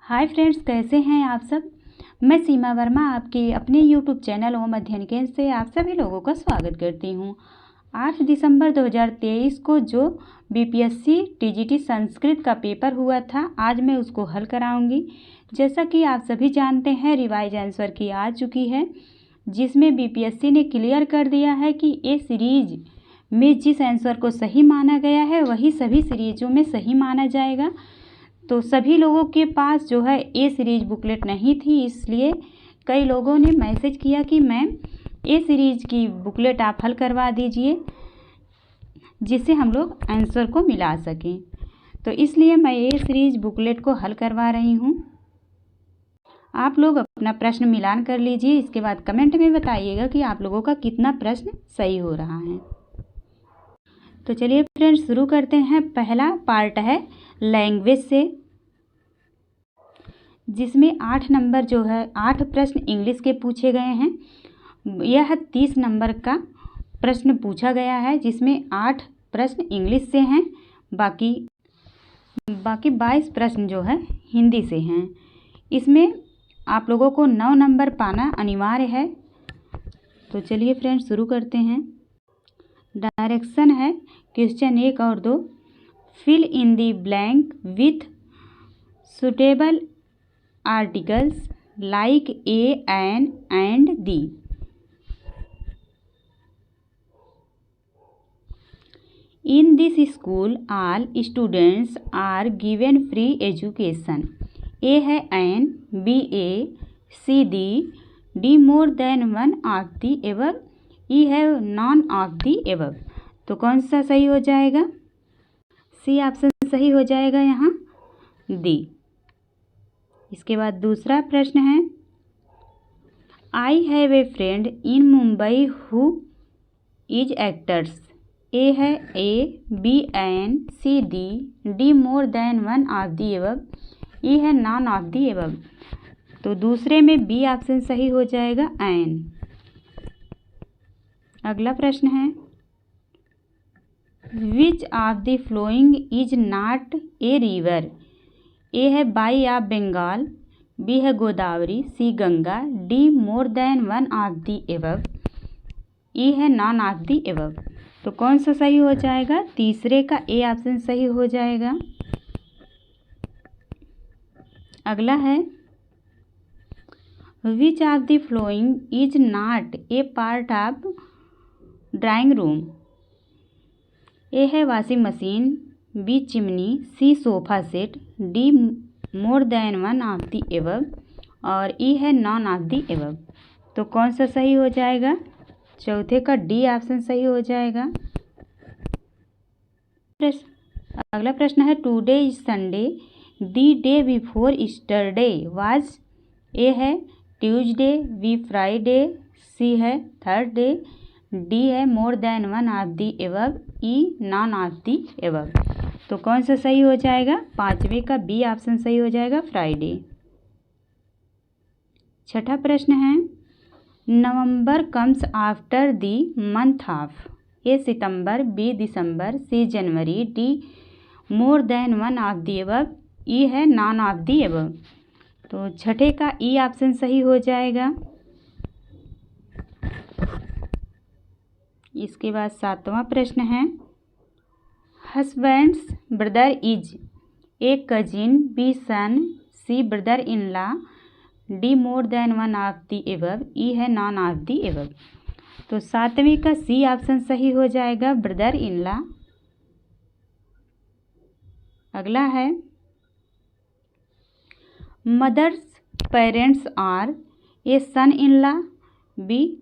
Hi friends, कैसे हैं आप सब। मैं सीमा वर्मा आपके अपने यूट्यूब चैनल ओम अध्ययन केंद्र से आप सभी लोगों का स्वागत करती हूं। 8 दिसंबर 2023 को जो बीपीएससी टीजीटी संस्कृत का पेपर हुआ था, आज मैं उसको हल कराऊंगी। जैसा कि आप सभी जानते हैं, रिवाइज आंसर की आ चुकी है, जिसमें बीपीएससी ने क्लियर कर दिया है कि ए सीरीज में जिस आंसर को सही माना गया है वही सभी सीरीजों में सही माना जाएगा। तो सभी लोगों के पास जो है ए सीरीज बुकलेट नहीं थी, इसलिए कई लोगों ने मैसेज किया कि मैम ए सीरीज की बुकलेट आप हल करवा दीजिए, जिससे हम लोग आंसर को मिला सकें। तो इसलिए मैं ए सीरीज बुकलेट को हल करवा रही हूँ। आप लोग अपना प्रश्न मिलान कर लीजिए, इसके बाद कमेंट में बताइएगा कि आप लोगों का कितना प्रश्न सही हो रहा है। तो चलिए फ्रेंड्स, शुरू करते हैं। पहला पार्ट है लैंग्वेज से, जिसमें 8 नंबर जो है 8 प्रश्न इंग्लिश के पूछे गए हैं। यह 30 नंबर का प्रश्न पूछा गया है, जिसमें 8 प्रश्न इंग्लिश से हैं, बाकी 22 प्रश्न जो है हिंदी से हैं। इसमें आप लोगों को 9 नंबर पाना अनिवार्य है। तो चलिए फ्रेंड्स, शुरू करते हैं। डायरेक्शन है क्वेश्चन 1 और 2। Fill in the blank with suitable articles like a, an and the. In this school, all students are given free education. A है an, B a, C d, D more than one of the above, E है none of the above। तो कौन सा सही हो जाएगा? C option सही हो जाएगा यहाँ, डी। इसके बाद दूसरा प्रश्न है, I have a friend in Mumbai who is actors. A है a, B an, C the, D more than one of the above, E है नॉन ऑफ दी एबव। तो दूसरे में बी ऑप्शन सही हो जाएगा, एन। अगला प्रश्न है, which of the following is not a river. A है बाई ऑफ बंगाल, बी है Godavari, C Ganga, D more than one of the above, E है नॉन ऑफ दी एबव। तो कौन सा सही हो जाएगा? तीसरे का ए ऑप्शन सही हो जाएगा। अगला है, which of the following is not a part of drawing room. A है washing machine, B chimney, C sofa set, D more than one of the above, और ई है नॉन ऑफ दी एबव। तो कौन सा सही हो जाएगा? चौथे का डी ऑप्शन सही हो जाएगा। अगला प्रश्न है, today is Sunday, the day before yesterday was. A है ट्यूसडे, बी फ्राइडे, सी है थर्सडे, डी है more than one of the above, E none of the above. तो कौन सा सही हो जाएगा? पांचवे का बी ऑप्शन सही हो जाएगा, फ्राइडे। छठा प्रश्न है, November comes after the month of. A September, B December, C January, D more than one of the above, E है नॉन ऑफ दी एबव। तो छठे का ई ऑप्शन सही हो जाएगा। इसके बाद सातवां प्रश्न है, husband's brother is. A cousin, B son, C brother in law, D more than one of the above, E है नॉन ऑफ दी एबव। तो सातवें का सी ऑप्शन सही हो जाएगा, ब्रदर इन लॉ। अगला है, mother's parents are. A son in law, B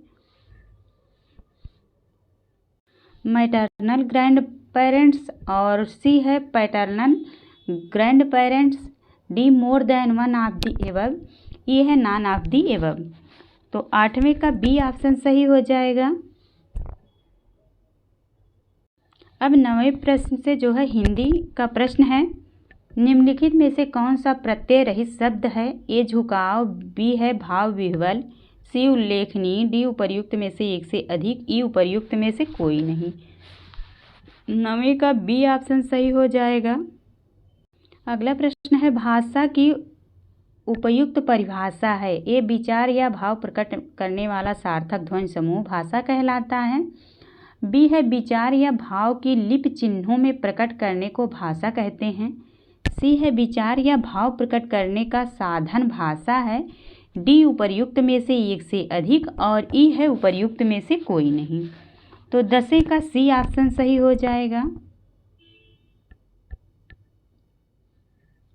maternal grandparents, और सी है paternal grandparents, D more than one of the above, E है नॉन ऑफ दी एबव। तो आठवें का बी ऑप्शन सही हो जाएगा। अब 9वें प्रश्न से जो है हिंदी का प्रश्न है, निम्नलिखित में से कौन सा प्रत्यय रहित शब्द है। ए झुकाव, बी है भाव विह्वल, सी उल्लेखनीय, डी उपर्युक्त में से एक से अधिक, ई उपर्युक्त में से कोई नहीं। 9वें का बी ऑप्शन सही हो जाएगा। अगला प्रश्न है, भाषा की उपयुक्त परिभाषा है? ए विचार या भाव प्रकट करने वाला सार्थक ध्वनि समूह भाषा कहलाता है। बी है विचार या भाव की लिपि चिन्हों में प्रकट करने को भाषा कहते हैं। सी है विचार या भाव प्रकट करने का साधन भाषा है। डी उपर्युक्त में से एक से अधिक और ई है उपर्युक्त में से कोई नहीं। तो 10 का सी ऑप्शन सही हो जाएगा।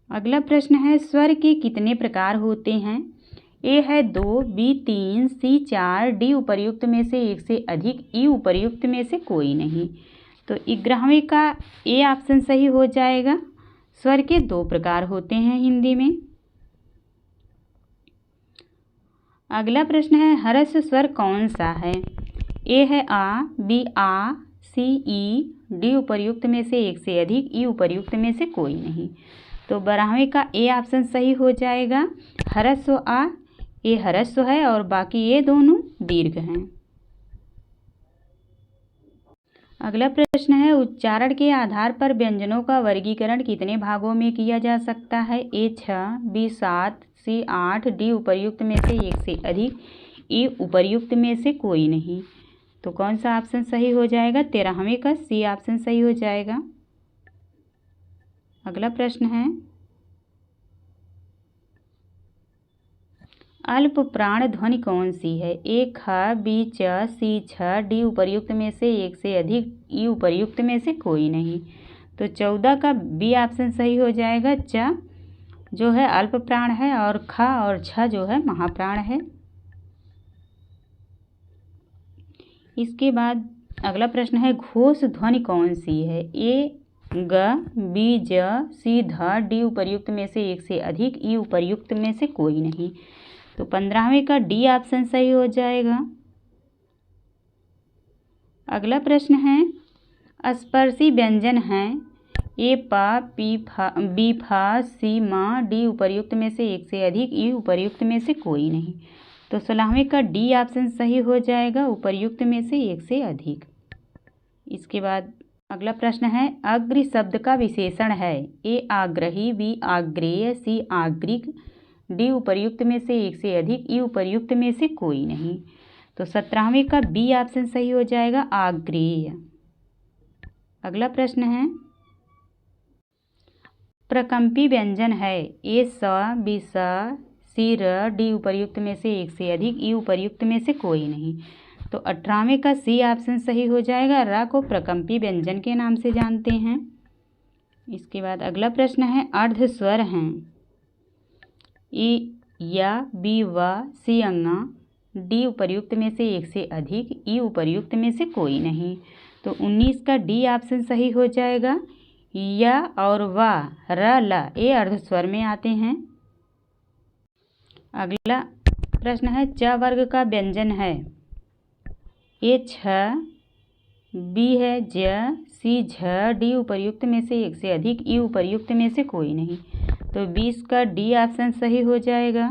अगला प्रश्न है स्वर के कितने प्रकार होते हैं? ए है 2, बी 3, सी 4, डी उपर्युक्त में से एक से अधिक, ई उपर्युक्त में से कोई नहीं। तो 11वें का ए ऑप्शन सही हो जाएगा। स्वर के 2 प्रकार होते हैं हिंदी में। अगला प्रश्न है ह्रस्व स्वर कौन सा है? ए है आ, बी आ, सी ई, डी उपर्युक्त में से एक से अधिक, ई उपर्युक्त में से कोई नहीं। तो 12वें का ए ऑप्शन सही हो जाएगा। ह्रस्व आ, ये ह्रस्व है और बाकी ये दोनों दीर्घ हैं। अगला प्रश्न है उच्चारण के आधार पर व्यंजनों का वर्गीकरण कितने भागों में किया जा सकता है? ए 6, बी 7, सी 8, डी उपर्युक्त में से एक से अधिक, ई उपर्युक्त में से कोई नहीं। तो कौन सा ऑप्शन सही हो जाएगा? 13वें का सी ऑप्शन सही हो जाएगा। अगला प्रश्न है अल्प प्राण ध्वनि कौन सी है? ए ख, बी च, सी छ, डी उपर्युक्त में से एक से अधिक, ई उपर्युक्त में से कोई नहीं। तो 14 का बी ऑप्शन सही हो जाएगा। च जो है अल्प प्राण है और ख और छ जो है महाप्राण है। इसके बाद अगला प्रश्न है घोष ध्वनि कौन सी है? ए ग, बी ज, सी ध, डी उपर्युक्त में से एक से अधिक, ई उपर्युक्त में से कोई नहीं। तो 15वें का डी ऑप्शन सही हो जाएगा। अगला प्रश्न है स्पर्शी व्यंजन हैं। ए पा, पी फा, बी फा, सी मा, डी उपर्युक्त में से एक से अधिक, ई उपर्युक्त में से कोई नहीं। तो 16वें का डी ऑप्शन सही हो जाएगा, उपर्युक्त में से एक से अधिक। इसके बाद अगला प्रश्न है अग्र शब्द का विशेषण है। ए आग्रही, बी आग्रेय, सी आग्रिक, डी उपर्युक्त में से एक से अधिक, ई उपर्युक्त में से कोई नहीं। तो 17वें का बी ऑप्शन सही हो जाएगा, आग्रेय। अगला प्रश्न है प्रकंपी व्यंजन है। ए स, बी स, सी र, डी उपर्युक्त में से एक से अधिक, ई उपर्युक्त में से कोई नहीं। तो 18वें का सी ऑप्शन सही हो जाएगा। र को प्रकंपी व्यंजन के नाम से जानते हैं। इसके बाद अगला प्रश्न है अर्ध स्वर हैं। ए या, बी व, सी अंगा, डी उपर्युक्त में से एक से अधिक, ई उपर्युक्त में से कोई नहीं। तो 19 का डी ऑप्शन सही हो जाएगा। या और वा, र, ल ये अर्ध स्वर में आते हैं। अगला प्रश्न है च वर्ग का व्यंजन है। ए छ, बी है ज, सी झ, डी उपर्युक्त में से एक से अधिक, ई उपर्युक्त में से कोई नहीं। तो 20 का डी ऑप्शन सही हो जाएगा।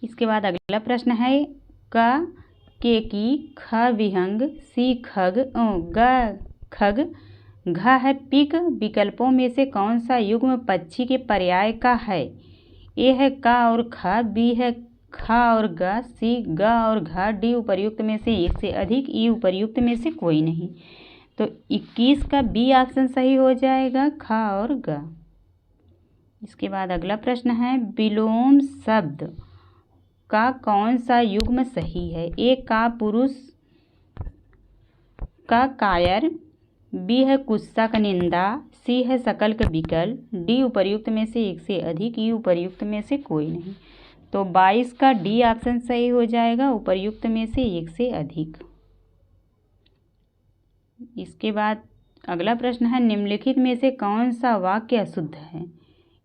इसके बाद अगला प्रश्न है क, के की, ख विहंग, सी खग, ग खग, घ है पिक विकल्पों में से कौन सा युग्म पक्षी के पर्याय का है? ए है का और ख, बी है ख और ग, सी ग और घ, डी उपर्युक्त में से एक से अधिक, ई उपर्युक्त में से कोई नहीं। तो 21 का बी ऑप्शन सही हो जाएगा, ख और ग। इसके बाद अगला प्रश्न है विलोम शब्द का कौन सा युग्म सही है? ए का पुरुष का कायर, बी है गुस्सा का निंदा, सी है सकल का विकल, डी उपर्युक्त में से एक से अधिक, ई उपर्युक्त में से कोई नहीं। तो 22 का डी ऑप्शन सही हो जाएगा, उपर्युक्त में से एक से अधिक। इसके बाद अगला प्रश्न है निम्नलिखित में से कौन सा वाक्य अशुद्ध है?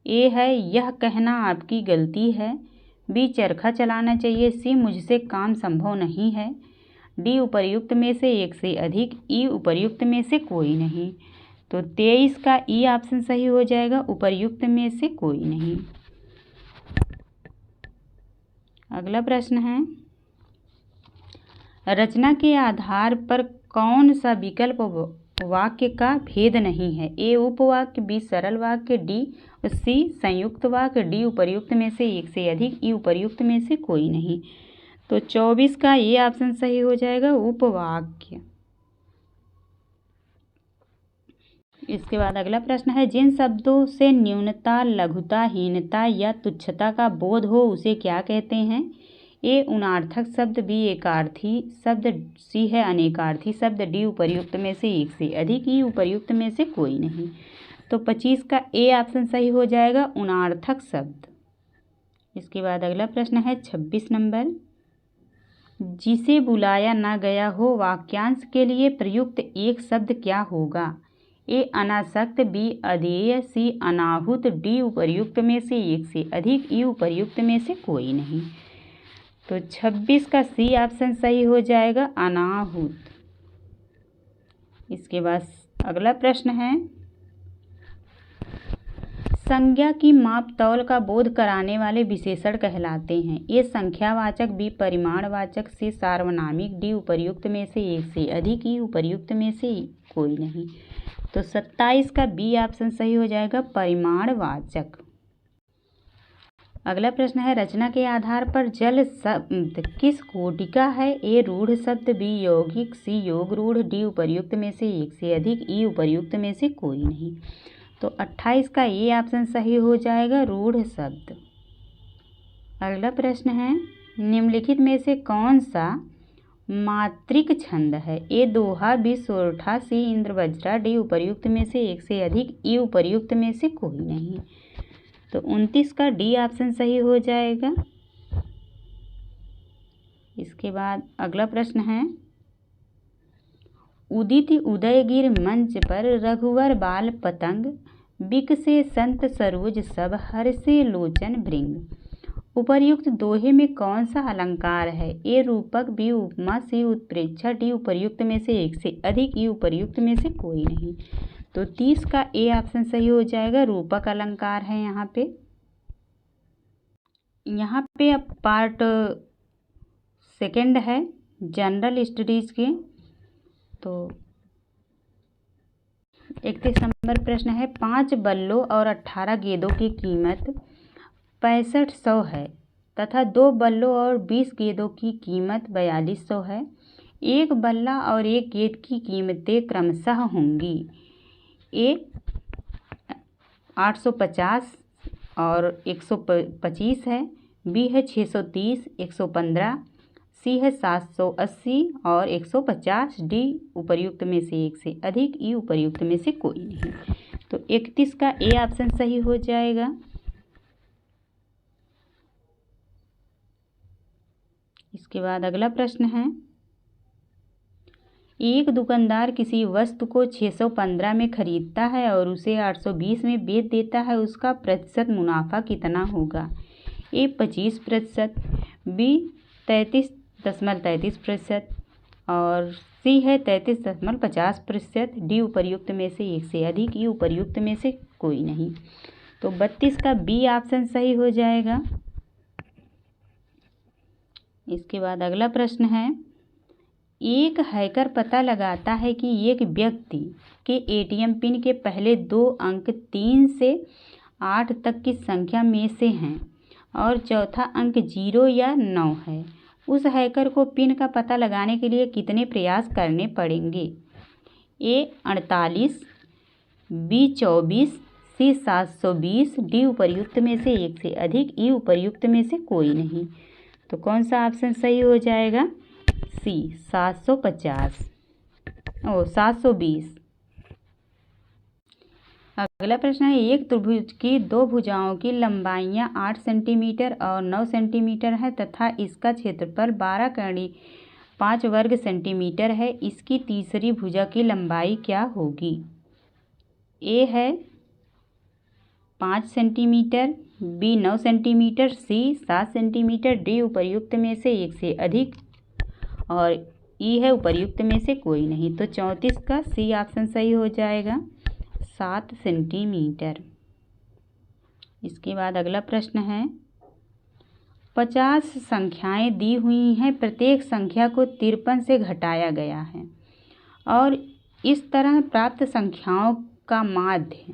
ए है यह कहना आपकी गलती है, बी चरखा चलाना चाहिए, सी मुझसे काम संभव नहीं है, डी उपर्युक्त में से एक से अधिक, ई उपर्युक्त में से कोई नहीं। तो 23 का ई ऑप्शन सही हो जाएगा, उपर्युक्त में से कोई नहीं। अगला प्रश्न है रचना के आधार पर कौन सा विकल्प वाक्य का भेद नहीं है। ए उपवाक्य, बी सरल वाक्य, सी संयुक्त वाक्य, डी उपर्युक्त में से एक से अधिक, ई उपर्युक्त में से कोई नहीं। तो 24 का ये ऑप्शन सही हो जाएगा, उपवाक्य। इसके बाद अगला प्रश्न है, जिन शब्दों से न्यूनता, लघुता, हीनता या तुच्छता का बोध हो उसे क्या कहते हैं? ए उनार्थक शब्द, बी एकार्थी शब्द, सी है अनेकार्थी शब्द, डी उपर्युक्त में से एक से अधिक, ई उपर्युक्त में से कोई नहीं। तो 25 का ए ऑप्शन सही हो जाएगा, उनार्थक शब्द। इसके बाद अगला प्रश्न है 26 नंबर, जिसे बुलाया ना गया हो वाक्यांश के लिए प्रयुक्त एक शब्द क्या होगा? ए अनासक्त, बी अधेय, सी अनाहुत, डी उपर्युक्त में से एक से अधिक, ई उपर्युक्त में से कोई नहीं। तो 26 का सी ऑप्शन सही हो जाएगा, अनाहुत। इसके बाद अगला प्रश्न है, संज्ञा की माप तौल का बोध कराने वाले विशेषण कहलाते हैं? ए संख्यावाचक, बी परिमाणवाचक, सी सार्वनामिक, डी उपर्युक्त में से एक से अधिक, ई उपर्युक्त में से कोई नहीं। तो 27 का बी ऑप्शन सही हो जाएगा, परिमाणवाचक। अगला प्रश्न है, रचना के आधार पर जल शब्द किस कोटि का है? ए रूढ़ शब्द, बी यौगिक, सी योग रूढ़, डी उपर्युक्त में से एक से अधिक, ई उपर्युक्त में से कोई नहीं। तो 28 का ये ऑप्शन सही हो जाएगा, रूढ़ शब्द। अगला प्रश्न है, निम्नलिखित में से कौन सा मात्रिक छंद है? ए दोहा, बी सोरठा, सी इंद्रवज्रा, डी उपर्युक्त में से एक से अधिक, ई उपर्युक्त में से कोई नहीं। तो 29 का डी ऑप्शन सही हो जाएगा। इसके बाद अगला प्रश्न है, उदित उदयगिर मंच पर रघुवर बाल पतंग, बिकसे संत सरोज सब, हर्षे लोचन भृंग। उपर्युक्त दोहे में कौन सा अलंकार है? ए रूपक, बी उपमा, सी उत्प्रेक्षा, डी उपर्युक्त में से एक से अधिक, ई उपर्युक्त में से कोई नहीं। तो 30 का ए ऑप्शन सही हो जाएगा, रूपक अलंकार है यहाँ पे। यहाँ पे अब पार्ट सेकंड है जनरल स्टडीज के। तो 31 नंबर प्रश्न है, 5 बल्लों और 18 गेंदों की कीमत 6500 है तथा 2 बल्लों और 20 गेंदों की कीमत 4200 है। एक बल्ला और एक गेंद की कीमतें क्रमशः होंगी। ए 850 और 125 है, बी है 630, 115, सी है 780 और 150, डी उपर्युक्त में से एक से अधिक, ई उपर्युक्त में से कोई नहीं। तो 31 का ए ऑप्शन सही हो जाएगा। इसके बाद अगला प्रश्न है, एक दुकानदार किसी वस्तु को 615 में खरीदता है और उसे 820 में बेच देता है, उसका प्रतिशत मुनाफा कितना होगा? ए 25%, बी 33.33% और सी है 33.50%, डी उपर्युक्त में से एक से अधिक, ई उपर्युक्त में से कोई नहीं। तो 32 का बी ऑप्शन सही हो जाएगा। इसके बाद अगला प्रश्न है, एक हैकर पता लगाता है कि एक व्यक्ति के एटीएम पिन के पहले 2 अंक 3 से 8 तक की संख्या में से हैं और चौथा अंक 0 या 9 है। उस हैकर को पिन का पता लगाने के लिए कितने प्रयास करने पड़ेंगे? ए 48, बी 24, सी 720, डी उपर्युक्त में से एक से अधिक, ई उपर्युक्त में से कोई नहीं। तो कौन सा ऑप्शन सही हो जाएगा? सी 720। अगला प्रश्न है, एक त्रिभुज की 2 भुजाओं की लंबाइयाँ 8 सेंटीमीटर और 9 सेंटीमीटर है तथा इसका क्षेत्रफल 12 कड़ी 5 वर्ग सेंटीमीटर है। इसकी तीसरी भुजा की लंबाई क्या होगी? ए है 5 सेंटीमीटर, बी 9 सेंटीमीटर, सी 7 सेंटीमीटर, डी उपर्युक्त में से एक से अधिक और ई है उपर्युक्त में से कोई नहीं। तो 34 का सी ऑप्शन सही हो जाएगा, 7 सेंटीमीटर। इसके बाद अगला प्रश्न है, 50 संख्याएं दी हुई हैं, प्रत्येक संख्या को 53 से घटाया गया है और इस तरह प्राप्त संख्याओं का माध्य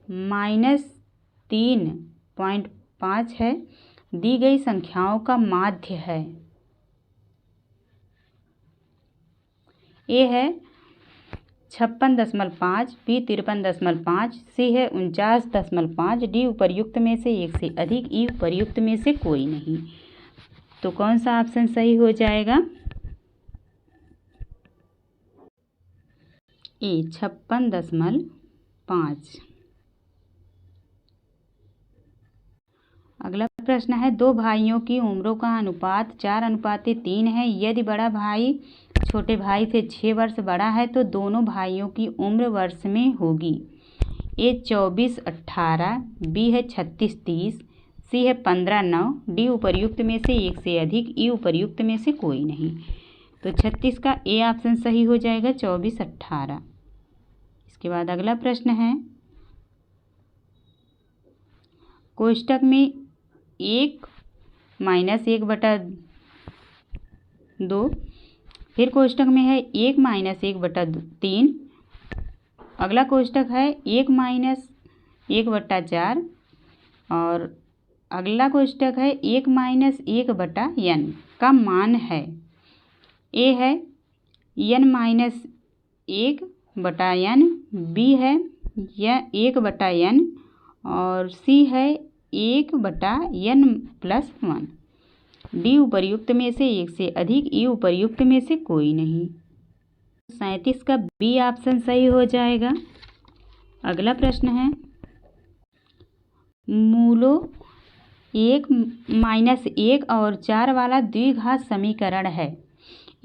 -3.5 है। दी गई संख्याओं का माध्य है ए है 56.5, बी 53.5, सी है 49.5, डी उपर्युक्त में से एक से अधिक, ई उपर्युक्त में से कोई नहीं। तो कौन सा ऑप्शन सही हो जाएगा? ए 56.5। अगला प्रश्न है, दो भाइयों की उम्रों का अनुपात 4:3 है। यदि बड़ा भाई छोटे भाई से 6 वर्ष बड़ा है तो दोनों भाइयों की उम्र वर्ष में होगी। ए 24-18, बी है 36-30, सी है 15-9, डी उपर्युक्त में से एक से अधिक, ई उपर्युक्त में से कोई नहीं। तो 36 का ए ऑप्शन सही हो जाएगा, 24-18। इसके बाद अगला प्रश्न है, कोष्टक में 1 - 1/2, फिर कोष्टक में है 1 - 1/3, अगला कोष्टक है 1 - 1/4 और अगला कोष्टक है 1 - 1/n का मान है। ए है n-1/n, बी है 1/n और सी है 1/n+1। डी उपर्युक्त में से एक से अधिक, ई उपर्युक्त में से कोई नहीं। 37 का बी ऑप्शन सही हो जाएगा। अगला प्रश्न है, मूलों 1 - 1 और 4 वाला द्विघात समीकरण है।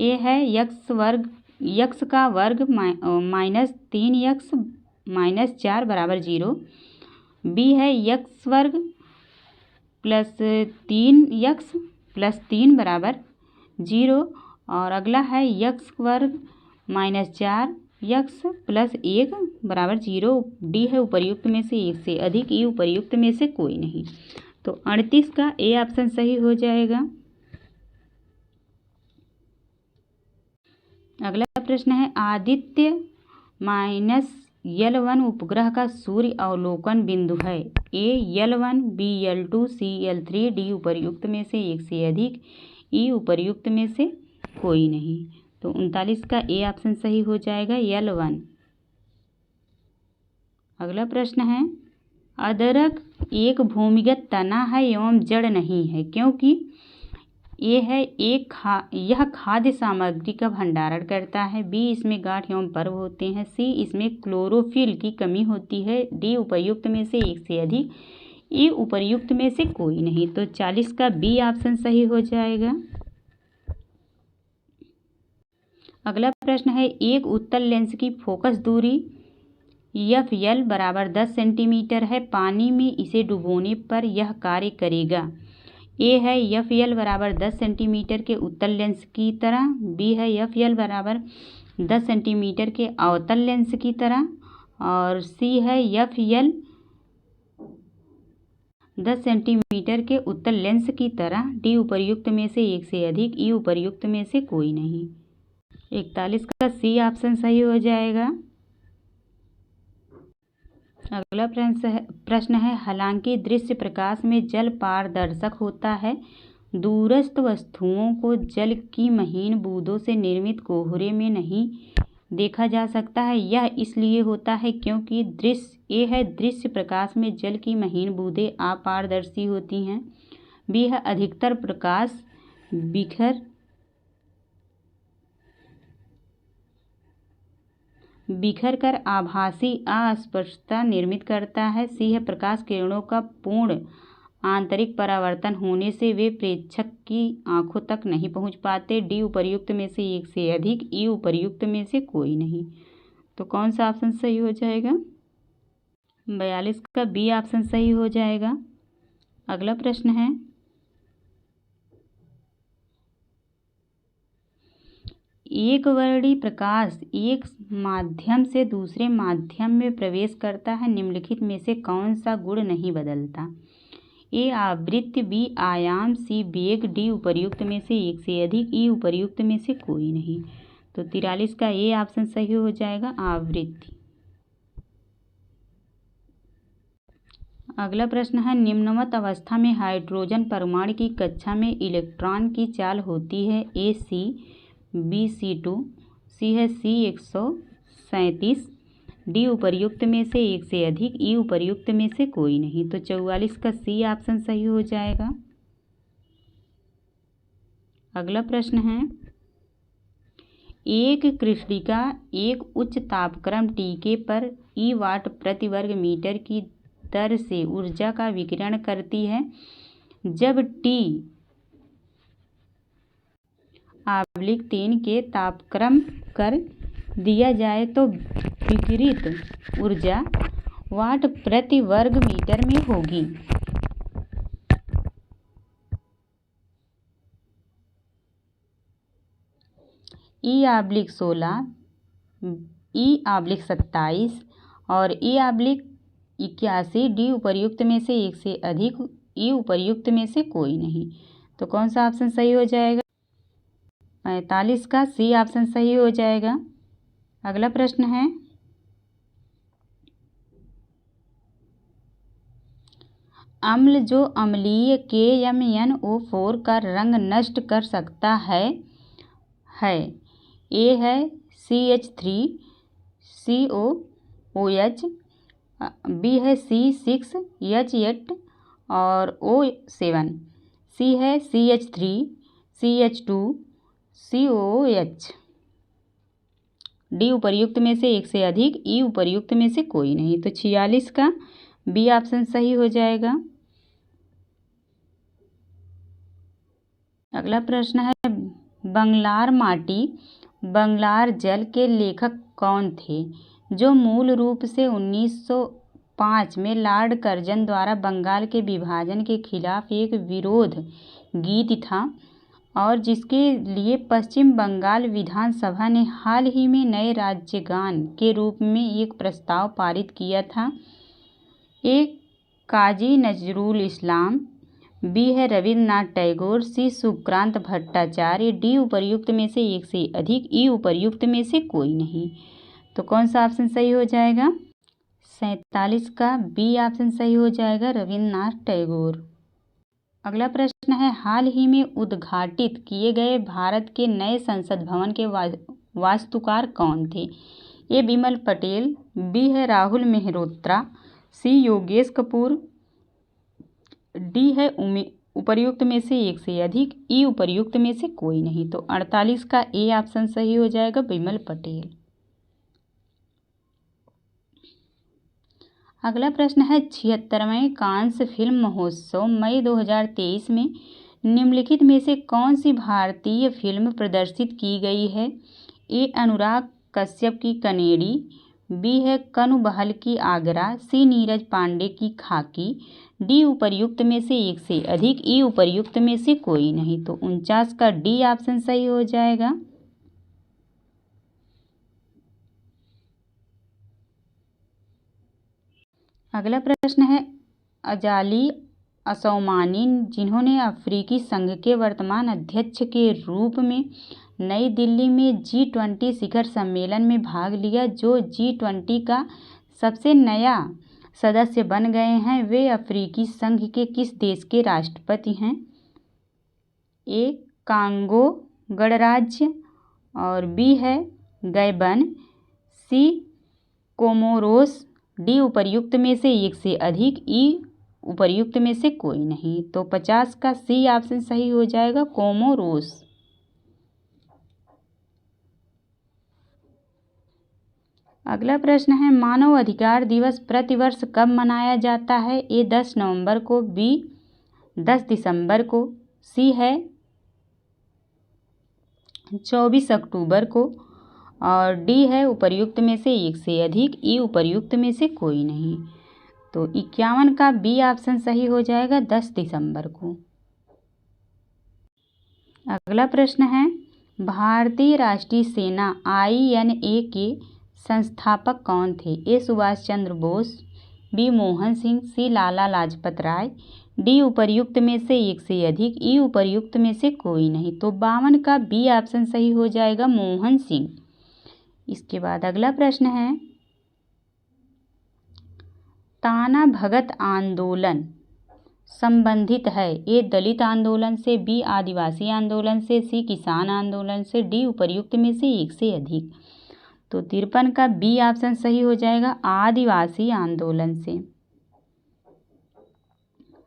ए है x का वर्ग -3x - 4 = 0, बी है x वर्ग प्लस 3x + 3 = 0 और अगला है x वर्ग -4x + 1 = 0। डी है उपर्युक्त में से एक से अधिक, ई उपर्युक्त में से कोई नहीं। तो 38 का ए ऑप्शन सही हो जाएगा। अगला प्रश्न है, आदित्य -L1 उपग्रह का सूर्य अवलोकन बिंदु है। ए L1, बी L2, सी L3, डी उपर्युक्त में से एक से अधिक, ई उपर्युक्त में से कोई नहीं। तो 39 का ए ऑप्शन सही हो जाएगा, L1। अगला प्रश्न है, अदरक एक भूमिगत तना है एवं जड़ नहीं है क्योंकि ए है यह खाद्य सामग्री का भंडारण करता है, बी इसमें गांठ एवं पर्व होते हैं, सी इसमें क्लोरोफिल की कमी होती है, डी उपर्युक्त में से एक से अधिक, ई उपर्युक्त में से कोई नहीं। तो 40 का बी ऑप्शन सही हो जाएगा। अगला प्रश्न है, एक उत्तल लेंस की फोकस दूरी FL = 10 सेंटीमीटर है। पानी में इसे डुबोने पर यह कार्य करेगा। ए है FL = 10 सेंटीमीटर के उत्तल लेंस की तरह, बी है FL = 10 सेंटीमीटर के अवतल लेंस की तरह और सी है FL 10 सेंटीमीटर के उत्तल लेंस की तरह। डी उपर्युक्त में से एक से अधिक, ई उपर्युक्त में से कोई नहीं। 41 का सी ऑप्शन सही हो जाएगा। अगला प्रश्न है, हालांकि दृश्य प्रकाश में जल पारदर्शक होता है, दूरस्थ वस्तुओं को जल की महीन बूंदों से निर्मित कोहरे में नहीं देखा जा सकता है। यह इसलिए होता है क्योंकि दृश्य प्रकाश में जल की महीन बूंदें अपारदर्शी होती हैं, बी है अधिकतर प्रकाश बिखर कर आभासी अस्पष्टता निर्मित करता है, सी है प्रकाश किरणों का पूर्ण आंतरिक परावर्तन होने से वे प्रेक्षक की आंखों तक नहीं पहुंच पाते, डी उपर्युक्त में से एक से अधिक, ई उपर्युक्त में से कोई नहीं। तो कौन सा ऑप्शन सही हो जाएगा? 42 का बी ऑप्शन सही हो जाएगा। अगला प्रश्न है, एक वर्णी प्रकाश एक माध्यम से दूसरे माध्यम में प्रवेश करता है, निम्नलिखित में से कौन सा गुण नहीं बदलता? ए आवृत्ति, बी आयाम, सी वेग, डी उपर्युक्त में से एक से अधिक, ई उपर्युक्त में से कोई नहीं। तो 43 का ए ऑप्शन सही हो जाएगा, आवृत्ति। अगला प्रश्न है, निम्नवत अवस्था में हाइड्रोजन परमाणु की कक्षा में इलेक्ट्रॉन की चाल होती है, ए सी, बी C2, सी है सी 137, डी उपर्युक्त में से एक से अधिक, ई उपर्युक्त में से कोई नहीं। तो 44 का सी ऑप्शन सही हो जाएगा। अगला प्रश्न है, एक कृष्णिका एक उच्च तापक्रम टीके पर ई वाट प्रति वर्ग मीटर की दर से ऊर्जा का विकिरण करती है। जब टी = 3 के तापक्रम कर दिया जाए तो विकिरित ऊर्जा वाट प्रति वर्ग मीटर में होगी। E/16, E/27 और E/81, डी उपर्युक्त में से एक से अधिक, ई उपर्युक्त में से कोई नहीं। तो कौन सा ऑप्शन सही हो जाएगा? 45 का सी ऑप्शन सही हो जाएगा। अगला प्रश्न है, अम्ल जो अम्लीय KMnO4 का रंग नष्ट कर सकता है ए है CH3COOH, बी है C6H8 और O7, सी है CH3CH2COOH, डी उपर्युक्त में से एक से अधिक, ई उपर्युक्त में से कोई नहीं। तो 46 का बी ऑप्शन सही हो जाएगा। अगला प्रश्न है, बंगलार माटी बंगलार जल के लेखक कौन थे? जो मूल रूप से 1905 में लॉर्ड कर्जन द्वारा बंगाल के विभाजन के खिलाफ एक विरोध गीत था और जिसके लिए पश्चिम बंगाल विधानसभा ने हाल ही में नए राज्यगान के रूप में एक प्रस्ताव पारित किया था। एक काजी नजरुल इस्लाम, बी है रविन्द्रनाथ टैगोर, सी सुकांत भट्टाचार्य, डी उपर्युक्त में से एक से अधिक, ई उपर्युक्त में से कोई नहीं। तो कौन सा ऑप्शन सही हो जाएगा? 47 का बी ऑप्शन सही हो जाएगा, रविन्द्रनाथ टैगोर। अगला प्रश्न है, हाल ही में उद्घाटित किए गए भारत के नए संसद भवन के वास्तुकार कौन थे? ए बिमल पटेल, बी है राहुल मेहरोत्रा, सी योगेश कपूर, डी है उपर्युक्त में से एक से अधिक, ई उपर्युक्त में से कोई नहीं। तो 48 का ए ऑप्शन सही हो जाएगा, बिमल पटेल। अगला प्रश्न है, 76वें कांस्य फिल्म महोत्सव मई 2023 में निम्नलिखित में से कौन सी भारतीय फिल्म प्रदर्शित की गई है? ए अनुराग कश्यप की कनेडी, बी है कनु बहल की आगरा, सी नीरज पांडे की खाकी, डी उपर्युक्त में से एक से अधिक, ई उपर्युक्त में से कोई नहीं। तो 49 का डी ऑप्शन सही हो जाएगा। अगला प्रश्न है, अजाली असौमानी जिन्होंने अफ्रीकी संघ के वर्तमान अध्यक्ष के रूप में नई दिल्ली में G20 शिखर सम्मेलन में भाग लिया, जो G20 का सबसे नया सदस्य बन गए हैं, वे अफ्रीकी संघ के किस देश के राष्ट्रपति हैं? ए कांगो गणराज्य और बी है गैबन, सी कोमोरोस, डी उपर्युक्त में से एक से अधिक, ई उपर्युक्त में से कोई नहीं। तो 50 का सी ऑप्शन सही हो जाएगा, कोमोरोस। अगला प्रश्न है, मानव अधिकार दिवस प्रतिवर्ष कब मनाया जाता है? ए 10 नवंबर को, बी 10 दिसंबर को, सी है 24 अक्टूबर को और डी है उपर्युक्त में से एक से अधिक, ई उपर्युक्त में से कोई नहीं। तो 51 का बी ऑप्शन सही हो जाएगा, 10 दिसंबर को। अगला प्रश्न है, भारतीय राष्ट्रीय सेना INA के संस्थापक कौन थे? ए सुभाष चंद्र बोस, बी मोहन सिंह, सी लाला लाजपत राय, डी उपर्युक्त में से एक से अधिक, ई उपर्युक्त में से कोई नहीं। तो 52 का बी ऑप्शन सही हो जाएगा, मोहन सिंह। इसके बाद अगला प्रश्न है, ताना भगत आंदोलन संबंधित है, ए दलित आंदोलन से, बी आदिवासी आंदोलन से, सी किसान आंदोलन से, डी उपर्युक्त में से एक से अधिक। तो 53 का बी ऑप्शन सही हो जाएगा, आदिवासी आंदोलन से।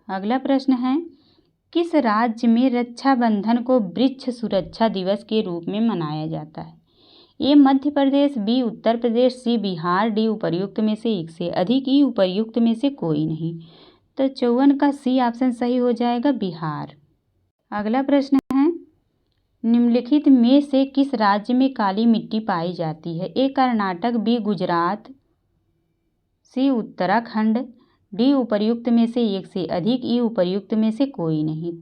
अगला प्रश्न है, किस राज्य में रक्षाबंधन को वृक्ष सुरक्षा दिवस के रूप में मनाया जाता है? ए मध्य प्रदेश, बी उत्तर प्रदेश, सी बिहार, डी उपर्युक्त में से एक से अधिक, ई उपर्युक्त में से कोई नहीं। तो 54 का सी ऑप्शन सही हो जाएगा, बिहार। अगला प्रश्न है, निम्नलिखित में से किस राज्य में काली मिट्टी पाई जाती है? ए कर्नाटक, बी गुजरात, सी उत्तराखंड, डी उपर्युक्त में से एक से अधिक, ई उपर्युक्त में से कोई नहीं।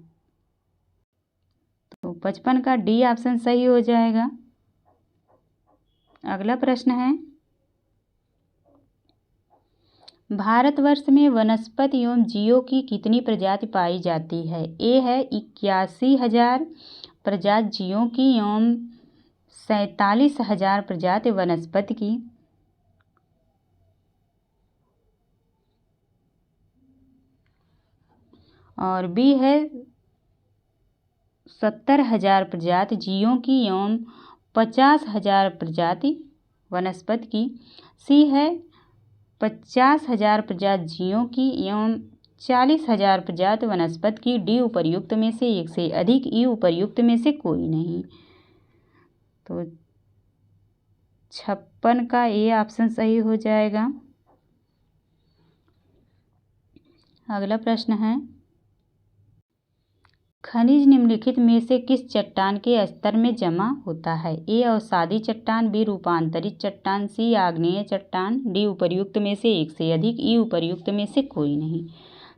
तो 55 का डी ऑप्शन सही हो जाएगा। अगला प्रश्न है, भारतवर्ष में वनस्पति एवं जीवों की कितनी प्रजाति पाई जाती है? ए है 81,000 प्रजाति जीवों की एवं 47,000 प्रजाति वनस्पति की। और बी है 70,000 प्रजाति जीवों की एवं 50,000 प्रजाति वनस्पति की। सी है 50,000 प्रजाति जीवों की एवं 40,000 प्रजाति वनस्पति की। डी उपर्युक्त में से एक से अधिक, ई उपर्युक्त में से कोई नहीं। तो 56 का ए ऑप्शन सही हो जाएगा। अगला प्रश्न है, खनिज निम्नलिखित में से किस चट्टान के स्तर में जमा होता है? ए अवसादी चट्टान, बी रूपांतरित चट्टान, सी आग्नेय चट्टान, डी उपर्युक्त में से एक से अधिक, ई उपर्युक्त में से कोई नहीं।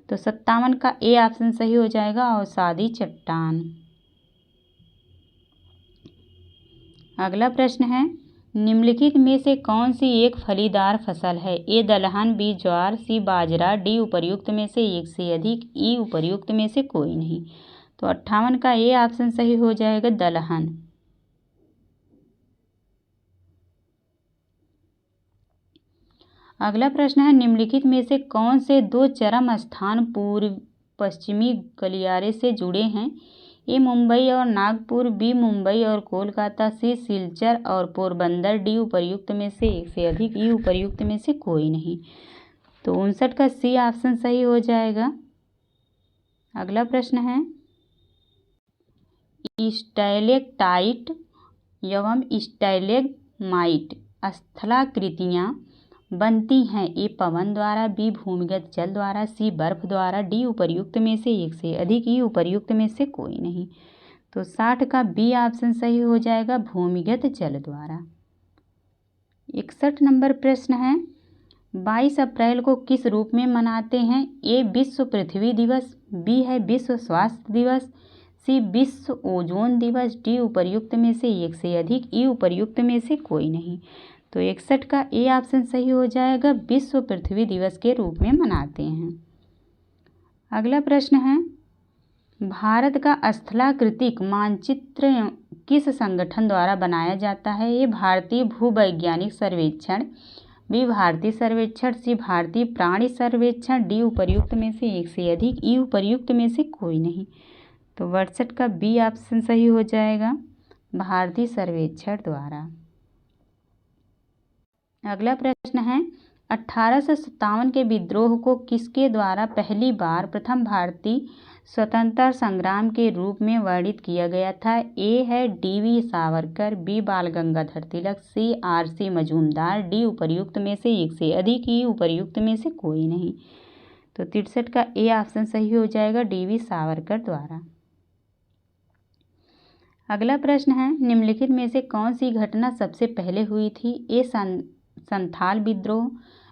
तो 57 का ए ऑप्शन सही हो जाएगा, अवसादी चट्टान। अगला प्रश्न है, निम्नलिखित में से कौन सी एक फलीदार फसल है? ए दलहन, बी ज्वार, सी बाजरा, डी उपर्युक्त में से एक से अधिक, ई उपर्युक्त में से कोई नहीं। तो 58 का ए ऑप्शन सही हो जाएगा, दलहन। अगला प्रश्न है, निम्नलिखित में से कौन से दो चरम स्थान पूर्व पश्चिमी गलियारे से जुड़े हैं? ए मुंबई और नागपुर, बी मुंबई और कोलकाता, सी सिलचर और पोरबंदर, डी उपर्युक्त में से एक से अधिक, ई उपर्युक्त में से कोई नहीं। तो 59 का सी ऑप्शन सही हो जाएगा। अगला प्रश्न है, स्टैलेक्टाइट एवं स्टैलेग्माइट स्थलाकृतियाँ बनती हैं? ए पवन द्वारा, बी भूमिगत जल द्वारा, सी बर्फ द्वारा, डी उपर्युक्त में से एक से अधिक, ई उपर्युक्त में से कोई नहीं। तो 60 का बी ऑप्शन सही हो जाएगा, भूमिगत जल द्वारा। 61 नंबर प्रश्न है, 22 अप्रैल को किस रूप में मनाते हैं? ए विश्व पृथ्वी दिवस, बी है विश्व स्वास्थ्य दिवस, सी विश्व ओजोन दिवस, डी उपर्युक्त में से एक से अधिक, ई उपर्युक्त में से कोई नहीं। तो 61 का ए ऑप्शन सही हो जाएगा, विश्व पृथ्वी दिवस के रूप में मनाते हैं। अगला प्रश्न है, भारत का स्थलाकृतिक मानचित्र किस संगठन द्वारा बनाया जाता है? ये भारतीय भूवैज्ञानिक सर्वेक्षण, बी भारतीय सर्वेक्षण, सी भारतीय प्राणी सर्वेक्षण, डी उपर्युक्त में से एक से अधिक, ई उपर्युक्त में से कोई नहीं। तो 62 का बी ऑप्शन सही हो जाएगा, भारतीय सर्वेक्षण द्वारा। अगला प्रश्न है, 1857 के विद्रोह को किसके द्वारा पहली बार प्रथम भारतीय स्वतंत्रता संग्राम के रूप में वर्णित किया गया था? ए है डी.वी. सावरकर, बी बाल गंगाधर तिलक, सी आर.सी. मजूमदार, डी उपर्युक्त में से एक से अधिक, ई उपर्युक्त में से कोई नहीं। तो 63 का ए ऑप्शन सही हो जाएगा, डी.वी. सावरकर द्वारा। अगला प्रश्न है, निम्नलिखित में से कौन सी घटना सबसे पहले हुई थी? ए संथाल विद्रोह,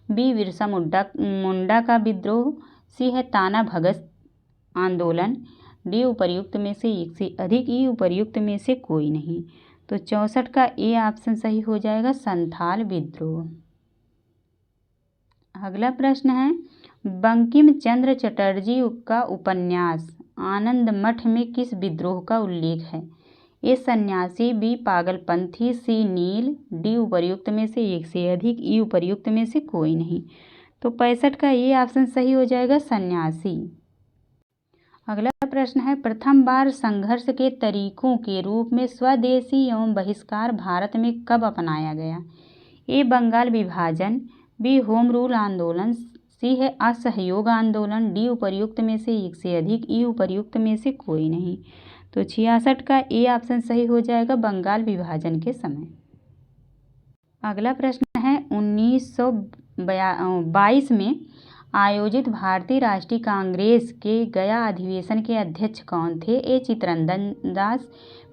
बी बिरसा मुंडा का विद्रोह, सी है ताना भगत आंदोलन, डी उपर्युक्त में से एक से अधिक, ई उपर्युक्त में से कोई नहीं। तो 64 का ए ऑप्शन सही हो जाएगा, संथाल विद्रोह। अगला प्रश्न है, बंकिम चंद्र चटर्जी का उपन्यास आनंद मठ में किस विद्रोह का उल्लेख है? ए सन्यासी, बी पागलपंथी, सी नील, डी उपर्युक्त में से एक से अधिक, ई उपर्युक्त में से कोई नहीं। तो 65 का ये ऑप्शन सही हो जाएगा, सन्यासी। अगला प्रश्न है, प्रथम बार संघर्ष के तरीकों के रूप में स्वदेशी एवं बहिष्कार भारत में कब अपनाया गया? ए बंगाल विभाजन, बी होम रूल आंदोलन, सी है असहयोग आंदोलन, डी उपर्युक्त में से एक से अधिक, ई उपर्युक्त में से कोई नहीं। तो 66 का ए ऑप्शन सही हो जाएगा, बंगाल विभाजन के समय। अगला प्रश्न है, 1922 में आयोजित भारतीय राष्ट्रीय कांग्रेस के गया अधिवेशन के अध्यक्ष कौन थे? ए चित्तरंजन दास,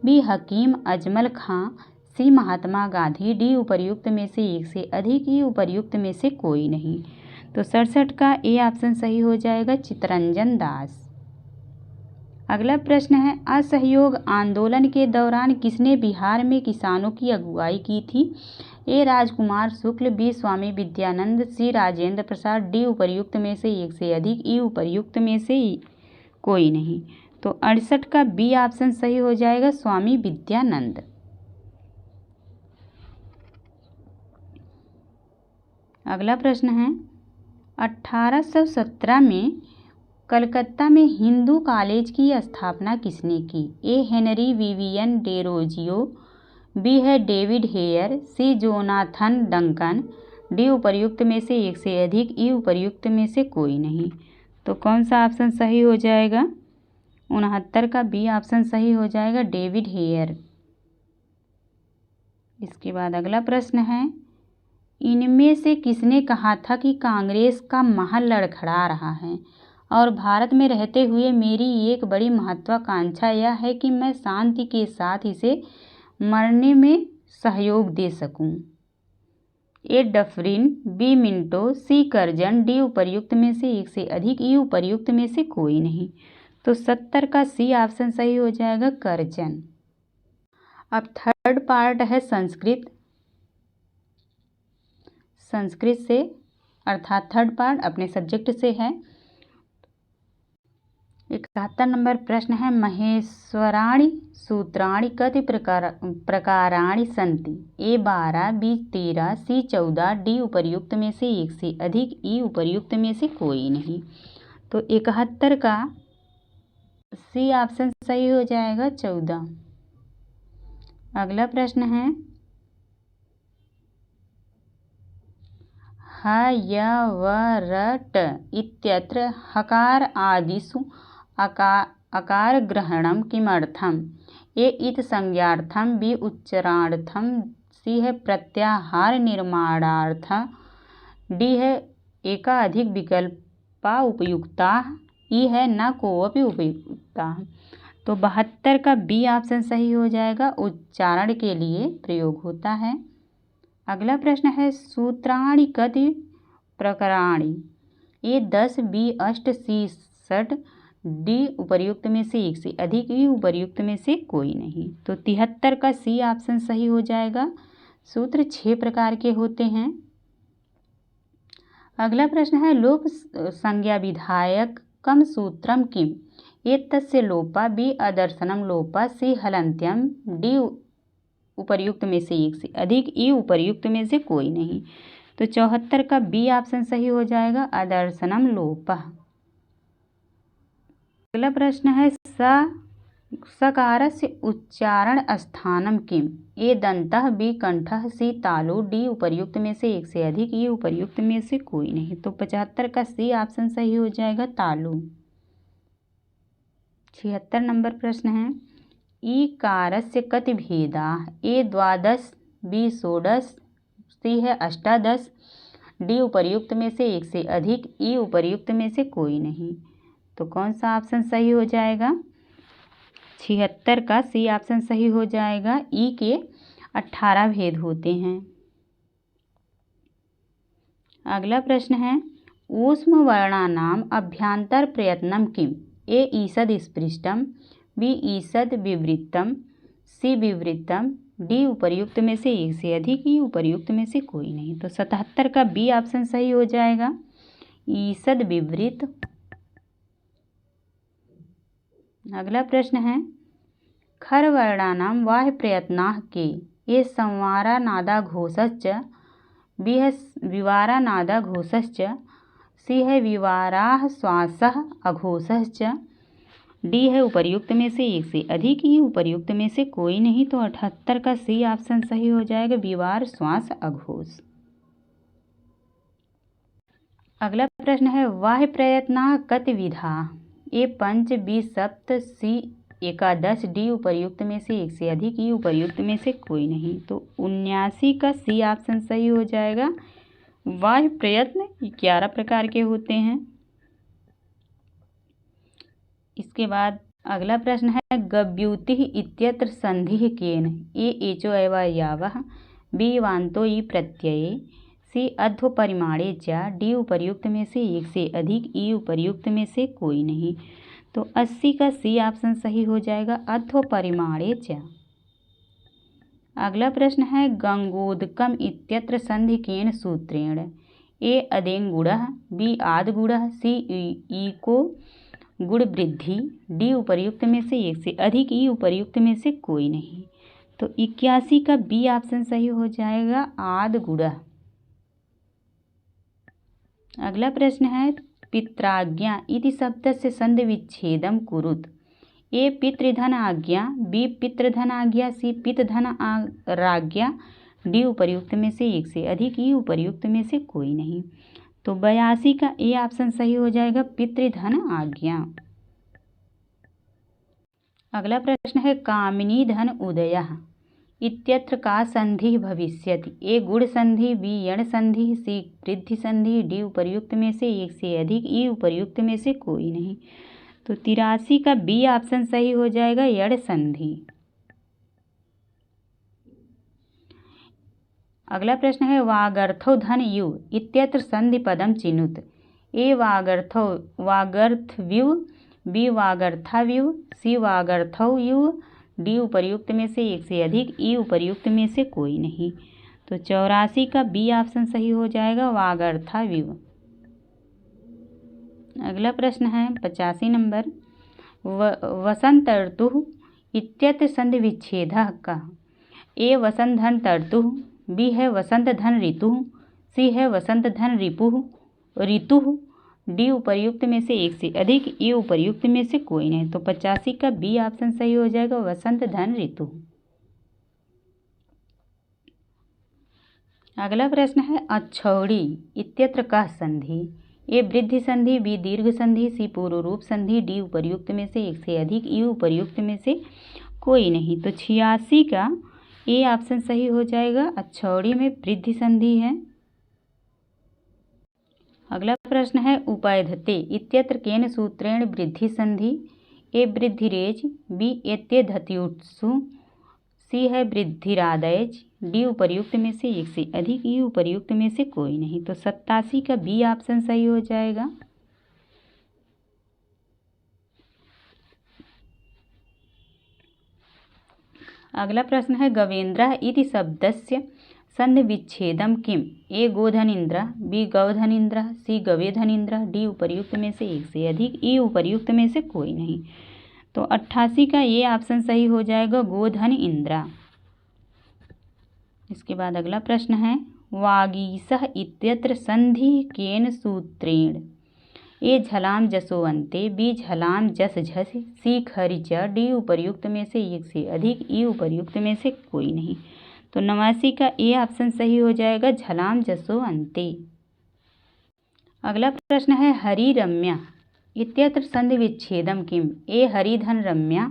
बी हकीम अजमल खां, सी महात्मा गांधी, डी उपर्युक्त में से एक से अधिक, ई उपर्युक्त में से कोई नहीं। तो 67 का ए ऑप्शन सही हो जाएगा, चित्तरंजन दास। अगला प्रश्न है, असहयोग आंदोलन के दौरान किसने बिहार में किसानों की अगुवाई की थी? ए राजकुमार शुक्ल, बी स्वामी विद्यानंद, सी राजेंद्र प्रसाद, डी उपर्युक्त में से एक से अधिक, ई उपर्युक्त में से कोई नहीं। तो 68 का बी ऑप्शन सही हो जाएगा, स्वामी विद्यानंद। अगला प्रश्न है, 1817 में कलकत्ता में हिंदू कॉलेज की स्थापना किसने की? A Henry Vivian Derozio, B है डेविड हेयर, सी जोनाथन डंकन, डी उपर्युक्त में से एक से अधिक, ई उपर्युक्त में से कोई नहीं। तो कौन सा ऑप्शन सही हो जाएगा? 69 का बी ऑप्शन सही हो जाएगा, डेविड हेयर। इसके बाद अगला प्रश्न है, इनमें से किसने कहा था कि कांग्रेस का महल लड़खड़ा रहा है और भारत में रहते हुए मेरी एक बड़ी महत्वाकांक्षा यह है कि मैं शांति के साथ इसे मरने में सहयोग दे सकूं? ए डफरिन, बी मिंटो, सी कर्जन, डी उपर्युक्त में से एक से अधिक, ई उपर्युक्त में से कोई नहीं। तो 70 का सी ऑप्शन सही हो जाएगा, कर्जन। अब थर्ड पार्ट है संस्कृत से, अर्थात थर्ड पार्ट अपने सब्जेक्ट से है। 71 नंबर प्रश्न है, महेश्वराणि सूत्राणि कति प्रकाराणि सन्ति? ए 12, बी 13, सी 14, डी उपर्युक्त में से एक से अधिक, ई उपर्युक्त में से कोई नहीं। तो 71 का सी ऑप्शन सही हो जाएगा, 14। अगला प्रश्न है, ह य व र ट इत्यत्र हकार आदिषु अकार ग्रहणम किमर्थम? ए इत संज्ञार्थम, बी उच्चारणार्थम, सी है प्रत्याहार निर्माणार्थम, डी है एकाधिक विकल्पा उपयुक्ता, ई है न कोऽपि उपयुक्ता। तो 72 का बी ऑप्शन सही हो जाएगा, उच्चारण के लिए प्रयोग होता है। अगला प्रश्न है, सूत्राणि कति प्रकाराणि? ए 10, बी 8, सी 60, डी उपर्युक्त में से एक से अधिक, ई उपर्युक्त में से कोई नहीं। तो 73 का सी ऑप्शन सही हो जाएगा। सूत्र 6 प्रकार के होते हैं। अगला प्रश्न है, लोप संज्ञा विधायक कम सूत्रम किम? ए तस्य लोपा, बी अदर्शनम लोपा, सी हलंत्यम, डी उपर्युक्त में से एक से अधिक, ई उपर्युक्त में से कोई नहीं। तो 74 का बी ऑप्शन सही हो जाएगा, अदर्शनम लोपा। अगला प्रश्न है, सकारस्य उच्चारण स्थानम किम? ए दंतः, बी कंठः, सी तालु, डी उपर्युक्त में से एक से अधिक, ई उपर्युक्त में से कोई नहीं। तो 75 का सी ऑप्शन सही हो जाएगा, तालु। 76 नंबर प्रश्न है, ईकारस्य कति भेदाः? ए 12, बी 16, सी है 18, डी उपर्युक्त में से एक से अधिक, ई उपर्युक्त में से कोई नहीं। तो कौन सा ऑप्शन सही हो जाएगा? 76 का सी ऑप्शन सही हो जाएगा। ई के 18 भेद होते हैं। अगला प्रश्न है, ऊष्म वर्णानाम अभ्यांतर प्रयत्नम किम? ए ईषद स्पृष्टम, बी ईषद विवृतम, सी विवृतम, डी उपर्युक्त में से एक से अधिक, ई उपर्युक्त में से कोई नहीं। तो 77 का बी ऑप्शन सही हो जाएगा। ईषद विवृत। अगला प्रश्न है खरवर्णानां वाह्य प्रयत्नाः के ये संवारानादाघोषश्च बिह विवारानादाघोषश्च सिह विवाराः श्वासः अघोषश्च। डी है उपर्युक्त में से एक से अधिक, ई उपर्युक्त में से कोई नहीं। तो 78 का सी ऑप्शन सही हो जाएगा, विवार श्वास अघोष। अगला प्रश्न है वाह्य प्रयत्नाः कति विधाः। ए पंच, बी सप्त, सी एकादश, डी उपर्युक्त में से एक से अधिक, ई उपर्युक्त में से कोई नहीं। तो 79 का सी ऑप्शन सही हो जाएगा। वाह्य प्रयत्न 11 प्रकार के होते हैं। इसके बाद अगला प्रश्न है गव्युतिः इत्यत्र संधिः केन। ए एचो अवयवः, बी वान्तो ई प्रत्यये, सी अध्वपरिमाणे च, डी उपर्युक्त में से एक से अधिक, ई उपर्युक्त में से कोई नहीं। तो 80 का सी ऑप्शन सही हो जाएगा, अध्वपरिमाणे च। अगला प्रश्न है गंगोदकम इत्यत्र संधि केन सूत्रेण। ए अदेङ्गुणः, बी आद्गुणः, सी इको गुण वृद्धि, डी उपर्युक्त में से एक से अधिक, ई उपर्युक्त में से कोई नहीं। तो 81 का बी ऑप्शन सही हो जाएगा, आद्गुणः। अगला प्रश्न है पित्राज्ञा इति शब्दस्य संधि विच्छेदं कुरुत। ए पितृधन आज्ञा, बी पितृधन आज्ञा, सी पितृधन राज्ञा, डी उपर्युक्त में से एक से अधिक, ई उपर्युक्त में से कोई नहीं। तो 82 का ए ऑप्शन सही हो जाएगा, पितृधन आज्ञा। अगला प्रश्न है कामिनी धन उदयः इत्यत्र का संधि भविष्यति। ए गुण संधि, बी यण संधि, सी वृद्धि संधि, डी उपर्युक्त में से एक से अधिक, ई उपर्युक्त में से कोई नहीं। तो 83 का बी ऑप्शन सही हो जाएगा, यण संधि। अगला प्रश्न है वागर्थौ धन यु इत्यत्र संधि पदम चिनुत। ए वागर्थौ वागर्थव्यु, बी वागर्थाव्यु, सी वागर्थौ यु, डी उपर्युक्त में से एक से अधिक, ई उपर्युक्त में से कोई नहीं। तो 84 का बी ऑप्शन सही हो जाएगा, वागर्थाव्यु। अगला प्रश्न है 85 नंबर वसंत ऋतु इत्यत्र संधि विच्छेदः कः। ए वसंत धन तर्तुः, बी है वसंत धन ऋतुः, सी है वसंत धन ऋतुः, डी उपर्युक्त में से एक से अधिक, ई उपर्युक्त में से कोई नहीं। तो 85 का बी ऑप्शन सही हो जाएगा, वसंत धन ऋतु। अगला प्रश्न है अच्छौड़ी इत्यत्र का संधि। ए वृद्धि संधि, बी दीर्घ संधि, सी पूर्व रूप संधि, डी उपर्युक्त में से एक से अधिक, ई उपर्युक्त में से कोई नहीं। तो 86 का ए ऑप्शन सही हो जाएगा, अच्छौड़ी में वृद्धि संधि है। अगला प्रश्न है उपैधते इत्यत्र केन सूत्रेण वृद्धि संधि। ए वृद्धिरेच, बी एत्येधत्युत्सु, सी है वृद्धिरादैच, डी उपर्युक्त में से एक से अधिक, ई उपर्युक्त में से कोई नहीं। तो 87 का बी ऑप्शन सही हो जाएगा। अगला प्रश्न है गवेन्द्रः इति शब्दस्य संधि विच्छेदम किम। ए गोधनीन्द्रः, बी गौधनीन्द्रः, सी गवेधनीन्द्रः, डी उपर्युक्त में से एक से अधिक, ई उपर्युक्त में से कोई नहीं। तो 88 का ये ऑप्शन सही हो जाएगा, गोधन इंद्रा। इसके बाद अगला प्रश्न है वागीसः इत्यत्र संधि केन सूत्रेण। ए झलाम जसोवंते, बी झलाम जस झस, सी खरिच, डी उपर्युक्त में से एक से अधिक, ई उपर्युक्त में से कोई नहीं। तो 89 का ए ऑप्शन सही हो जाएगा, झलाम जसोवंते। अगला प्रश्न है हरि रम्या इत्यत्र संधि विच्छेदम किम। ए हरिधन रम्या,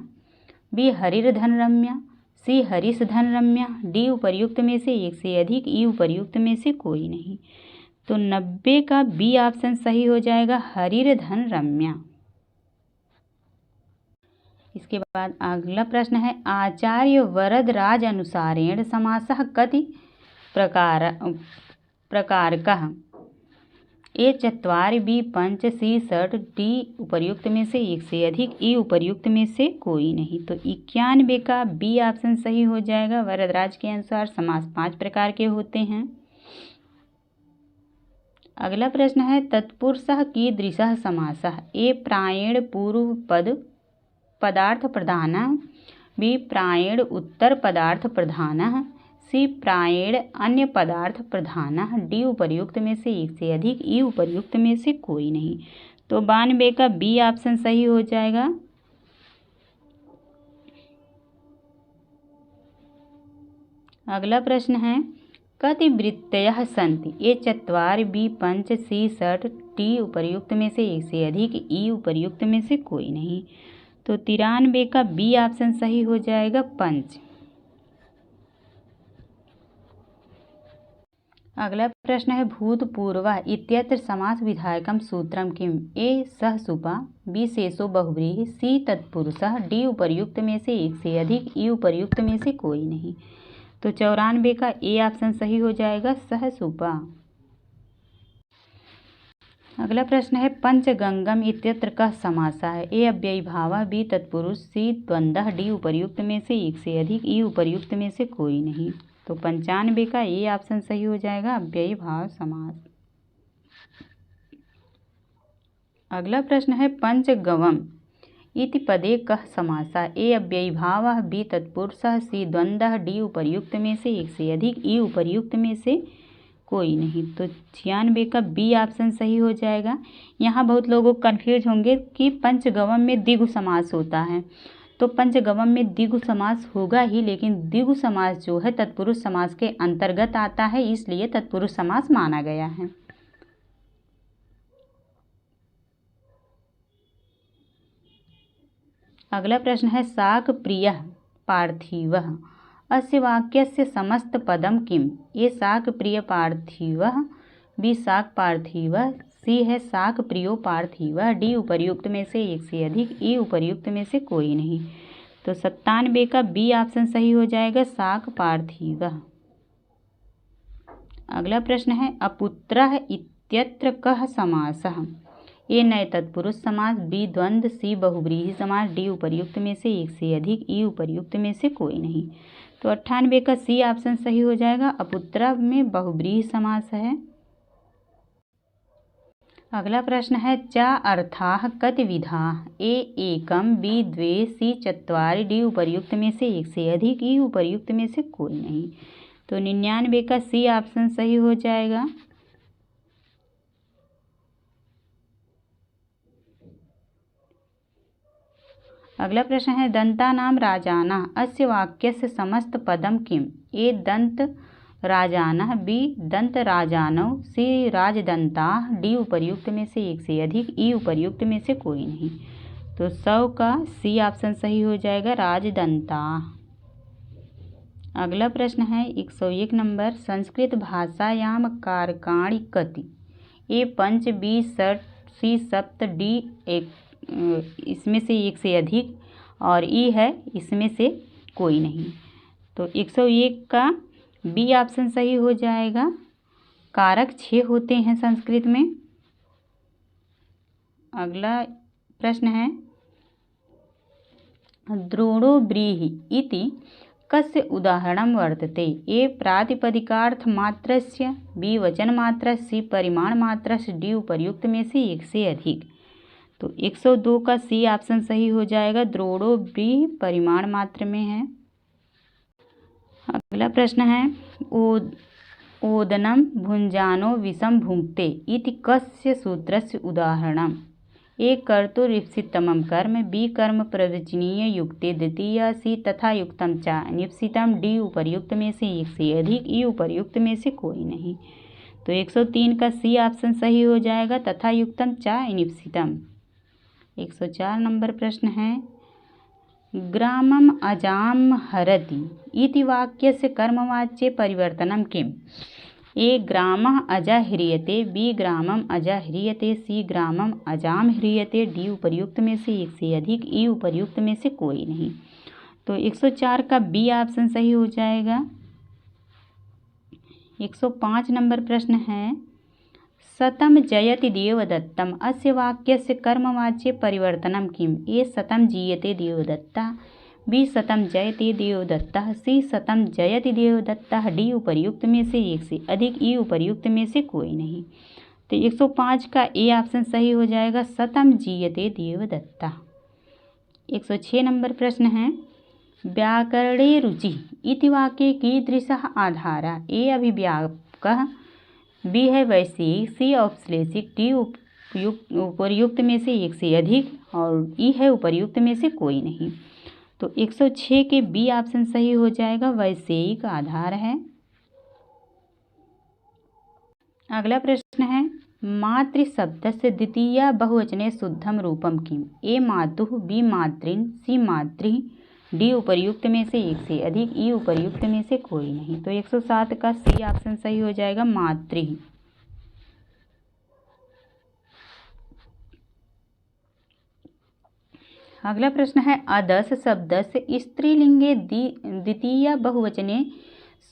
बी हरिर्धन रम्या, सी हरिस धन रम्या, डी उपर्युक्त में से एक से अधिक, ई उपर्युक्त में से कोई नहीं। तो 90 का बी ऑप्शन सही हो जाएगा, हरिर्धन रम्या। इसके बाद अगला प्रश्न है आचार्य वरदराज अनुसारेण समासः कति प्रकारकः। ए चत्वारि बी पंच सी षट डी उपर्युक्त में से एक से अधिक ई उपर्युक्त में से कोई नहीं। तो 91 का बी ऑप्शन सही हो जाएगा। वरदराज के अनुसार समास 5 प्रकार के होते हैं। अगला प्रश्न है तत्पुरुषः कीदृशः समासः। ए प्रायेण पूर्व पद पदार्थ प्रधानः, बी प्रायेण उत्तर पदार्थ प्रधानः, सी प्रायेण अन्य पदार्थ प्रधानः, डी उपर्युक्त में से एक से अधिक ई उपर्युक्त में से कोई नहीं। तो 92 का बी ऑप्शन सही हो जाएगा। अगला प्रश्न है कति वृत्तयः सन्ति। ए चत्वारि बी पंच सी षट डी उपर्युक्त में से एक से अधिक ई उपर्युक्त में से कोई नहीं। तो 93 का बी ऑप्शन सही हो जाएगा पंच। अगला प्रश्न है भूतपूर्वः इत्यत्र समास विधायकम सूत्रम किम। ए सहसुपा, बी शेषो बहुव्रीहि, सी तत्पुरुषः, डी उपर्युक्त में से एक से अधिक ई उपर्युक्त में से कोई नहीं। तो 94 का ए ऑप्शन सही हो जाएगा सहसुपा। अगला प्रश्न है पंचगंगम इत्यत्र कः समासः है। ए अव्ययीभावः, बी तत्पुरुष, सी द्वंद्वः, डी उपर्युक्त में से एक से अधिक ई उपर्युक्त में से कोई नहीं। तो 95 का ए ऑप्शन सही हो जाएगा अव्ययीभाव समास। अगला प्रश्न है पंचगवम इति पदे कः समासः। ए अव्ययीभावः, बी तत्पुरुषः, सी द्वंद्वः, डी उपर्युक्त में से एक से अधिक ई उपर्युक्त में से कोई नहीं। तो 96 का बी ऑप्शन सही हो जाएगा। यहाँ बहुत लोगों को कन्फ्यूज होंगे कि पंचगवम में द्विगु समास होता है। तो पंचगवम में द्विगु समास होगा ही, लेकिन द्विगु समास जो है तत्पुरुष समास के अंतर्गत आता है, इसलिए तत्पुरुष समास माना गया है। अगला प्रश्न है शाक प्रियः पार्थिवः अस्य वाक्यस्य समस्त पदम किम। ए शाक प्रिय पार्थिवः, बी शाक पार्थिवः, सी है शाक प्रियो पार्थिवः, डी उपर्युक्त में से एक से अधिक ई उपर्युक्त में से कोई नहीं। तो 97 का बी ऑप्शन सही हो जाएगा शाक पार्थिवः। अगला प्रश्न है अपुत्रः इत्यत्र कः समासः। ए नए तत्पुरुष समास, बी द्वंद्व, सी बहुव्रीहि समास, डी उपर्युक्त में से एक से अधिक ई उपर्युक्त में से कोई नहीं। तो 98 का सी ऑप्शन सही हो जाएगा अपुत्र में बहुव्रीहि समास है। अगला प्रश्न है चा अर्थाः कति विधाः। ए एकम, बी द्वे, सी चत्वारि, डी उपर्युक्त में से एक से अधिक ई उपर्युक्त में से कोई नहीं। तो 99 का सी ऑप्शन सही हो जाएगा। अगला प्रश्न है दंतानाम राजानः अस्य वाक्यस्य समस्त पदम किम। ए दंत राजानः, बी दंत राजानौ, सी राजदंताः, डी उपर्युक्त में से एक से अधिक ई उपर्युक्त में से कोई नहीं। तो 100 का सी ऑप्शन सही हो जाएगा राजदंताः। अगला प्रश्न है 101 नंबर संस्कृत भाषायाम कारकाणि कति। ए पंच, बी षट, सी सप्त, डी एक इसमें से एक से अधिक और ई है इसमें से कोई नहीं। तो 101 का बी ऑप्शन सही हो जाएगा। कारक 6 होते हैं संस्कृत में। अगला प्रश्न है द्रोणो व्रीहि इति कस्य उदाहरणं वर्तते। ए प्रातिपदिकार्थ मात्रस्य, बी वचन मात्रस्य, सी परिमाण मात्रस्य, डी उपर्युक्त में से एक से अधिक। तो 102 का सी ऑप्शन सही हो जाएगा द्रोणो व्रीहि परिमाण मात्र में है। अगला प्रश्न है ओदनम भुंजानो विषम भुंक्ते इति कस्य सूत्रस्य उदाहरणम्। ए कर्तुरीप्सितमं कर्म, बी कर्म प्रवचनीय युक्ते द्वितीय, सी तथा युक्तम च अनिप्सितम, डी उपर्युक्त में से एक से अधिक ई उपर्युक्त में से कोई नहीं। तो 103 का सी ऑप्शन सही हो जाएगा तथा युक्तम च अनिप्सितम। 104 नंबर प्रश्न है ग्रामम अजाम हरति इति वाक्यस्य कर्मवाच्ये परिवर्तनं किम्। ए ग्रामः अजा ह्रियते, बी ग्रामम अजा ह्रियते, सी ग्रामम अजाम ह्रियते, डी उपर्युक्त में से एक से अधिक ई उपर्युक्त में से कोई नहीं। तो 104 का बी ऑप्शन सही हो जाएगा। 105 नंबर प्रश्न है शतं जयति देवदत्तम अस्य वाक्यस्य कर्मवाच्ये परिवर्तनं किम्? ए शतं जीयते देवदत्तः, बी शतं जयते देवदत्तः, सी शतं जयति देवदत्तः, डी उपर्युक्त में से एक से अधिक, ई उपर्युक्त में से कोई नहीं। तो 105 का ए ऑप्शन सही हो जाएगा, शतं जीयते देवदत्तः। 106 नंबर प्रश्न है, व्याकरणे रुचि इति वाक्ये कीदृशः आधारः? ए अभिव्यापकः, बी है वैशेयिक, सी औपश्लेषिक, डी उपर्युक्त में से एक से अधिक और ई है उपर्युक्त में से कोई नहीं। तो 106 के बी ऑप्शन सही हो जाएगा, वैशेयिक आधार है। अगला प्रश्न है, मातृ शब्द से द्वितीय बहुवचने शुद्धम रूपम किम? ए मातुः, बी मातृन, सी मातृ, डी उपर्युक्त में से एक से अधिक, ई उपर्युक्त में से कोई नहीं। तो 107 का सी ऑप्शन सही हो जाएगा, मातृ। अगला प्रश्न है, अदस शब्द से स्त्रीलिंगे द्वितीय बहुवचने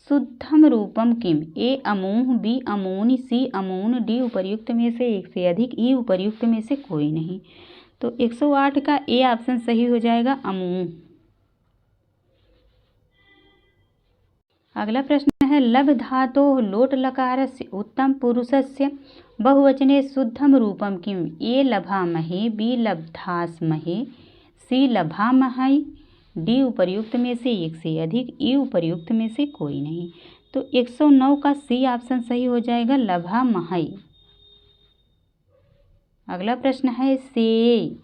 शुद्धम रूपम किम? ए अमूह, बी अमूनि, सी अमून, डी उपर्युक्त में से एक से अधिक, ई उपर्युक्त में से कोई नहीं। तो 108 का ए ऑप्शन सही हो जाएगा, अमूह। अगला प्रश्न है, लभ धातोः लोट लकारस्य उत्तम पुरुषस्य बहुवचने शुद्धम रूपम किम? ए लभामहे, बी लब्धास्महे, सी लभामहै, डी उपर्युक्त में से एक से अधिक, ई उपर्युक्त में से कोई नहीं। तो 109 का सी ऑप्शन सही हो जाएगा, लभामहै। अगला प्रश्न है, से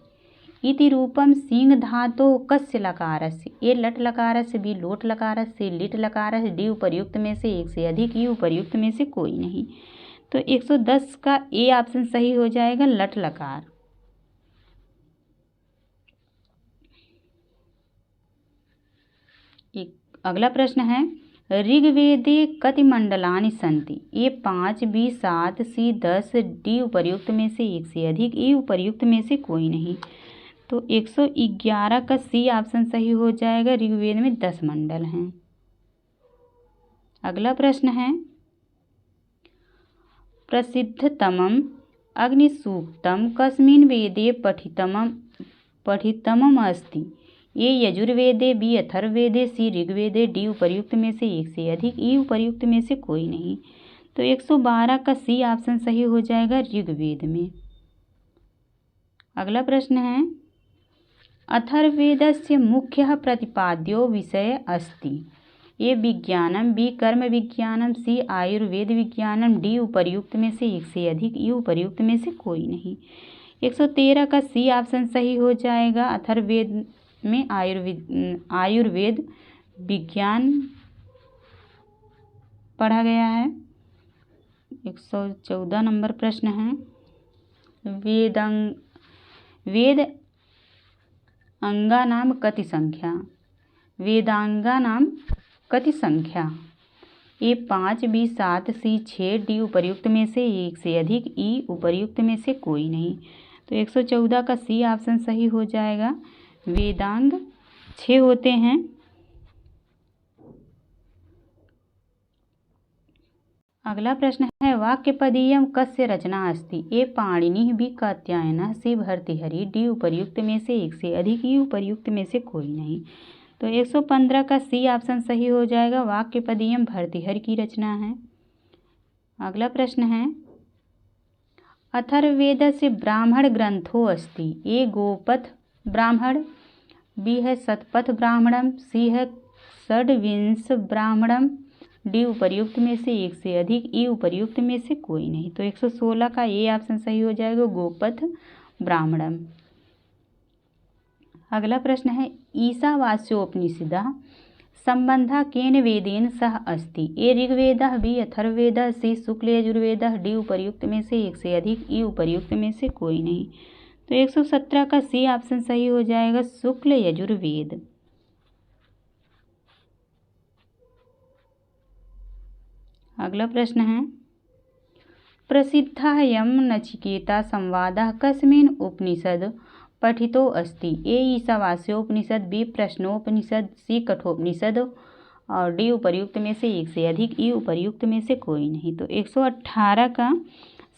इति रूपम सिंह धातोः कस्य लकारस्य? ए लट लकारस्य, बी लोट लकारस्य, सी लिट लकारस्य, डी उपर्युक्त में से एक से अधिक, ई उपर्युक्त में से कोई नहीं। तो 110 का ए ऑप्शन सही हो जाएगा, लट लकार। अगला प्रश्न है, ऋग्वेदे कति मंडलानि सन्ति? ए 5, बी 7, सी 10, डी उपर्युक्त में से एक से अधिक, ई उपर्युक्त में से कोई नहीं। तो 111 का सी ऑप्शन सही हो जाएगा, ऋग्वेद में 10 मंडल हैं। अगला प्रश्न है, प्रसिद्धतमं अग्निसूक्तं कस्मिन् वेदे पठितमम् अस्ति? ए यजुर्वेदे, बी अथर्ववेदे, सी ऋग्वेदे, डी उपर्युक्त में से एक से अधिक, ई उपर्युक्त में से कोई नहीं। तो 112 का सी ऑप्शन सही हो जाएगा, ऋग्वेद में। अगला प्रश्न है, अथर्ववेदस्य मुख्यः प्रतिपाद्यो विषय अस्ति? ए विज्ञानम, बी कर्म विज्ञानम, सी आयुर्वेद विज्ञानम, डी उपर्युक्त में से एक से अधिक, ई उपर्युक्त में से कोई नहीं। 113 का सी ऑप्शन सही हो जाएगा, अथर्ववेद में आयुर्वेद विज्ञान पढ़ा गया है। 114 नंबर प्रश्न है, वेद अंगानाम कति संख्या? वेदांगानाम कति संख्या? ए 5, बी 7, सी 6, डी उपर्युक्त में से एक से अधिक, ई उपर्युक्त में से कोई नहीं। तो 114 का सी ऑप्शन सही हो जाएगा, वेदांग 6 होते हैं। अगला प्रश्न है, वाक्यपदीयम कस्य रचना अस्ति? ए पाणिनिः, बी कात्यायनः, सी भर्तृहरि, डी उपर्युक्त में से एक से अधिक, ई उपर्युक्त में से कोई नहीं। तो 115 का सी ऑप्शन सही हो जाएगा, वाक्यपदीयम भर्तृहरि की रचना है। अगला प्रश्न है, अथर्ववेदस्य ब्राह्मण ग्रंथो अस्ति? ए गोपथ ब्राह्मण, बी है शतपथ ब्राह्मणम, सी है षड्विंश ब्राह्मणम, डी उपर्युक्त में से एक से अधिक, ई उपर्युक्त में से कोई नहीं। तो 116 का ए ऑप्शन सही हो जाएगा, गोपथ ब्राह्मणम। अगला प्रश्न है, ईशावास्योपनिषदः संबंधः केन वेदेन सह अस्ति? ए ऋग्वेदः, बी अथर्ववेदः, सी शुक्ल यजुर्वेदः, डी उपर्युक्त में से एक से अधिक, ई उपर्युक्त में से कोई नहीं। तो 117 का सी ऑप्शन सही हो जाएगा, शुक्ल यजुर्वेद। अगला प्रश्न है, प्रसिद्धः नचिकेता संवादः कस्मिन् उपनिषद पठितो अस्ति? ए ईशावास्योपनिषद, बी प्रश्नोपनिषद, सी कठोपनिषद और डी उपर्युक्त में से एक से अधिक, ई उपर्युक्त में से कोई नहीं। तो 118 का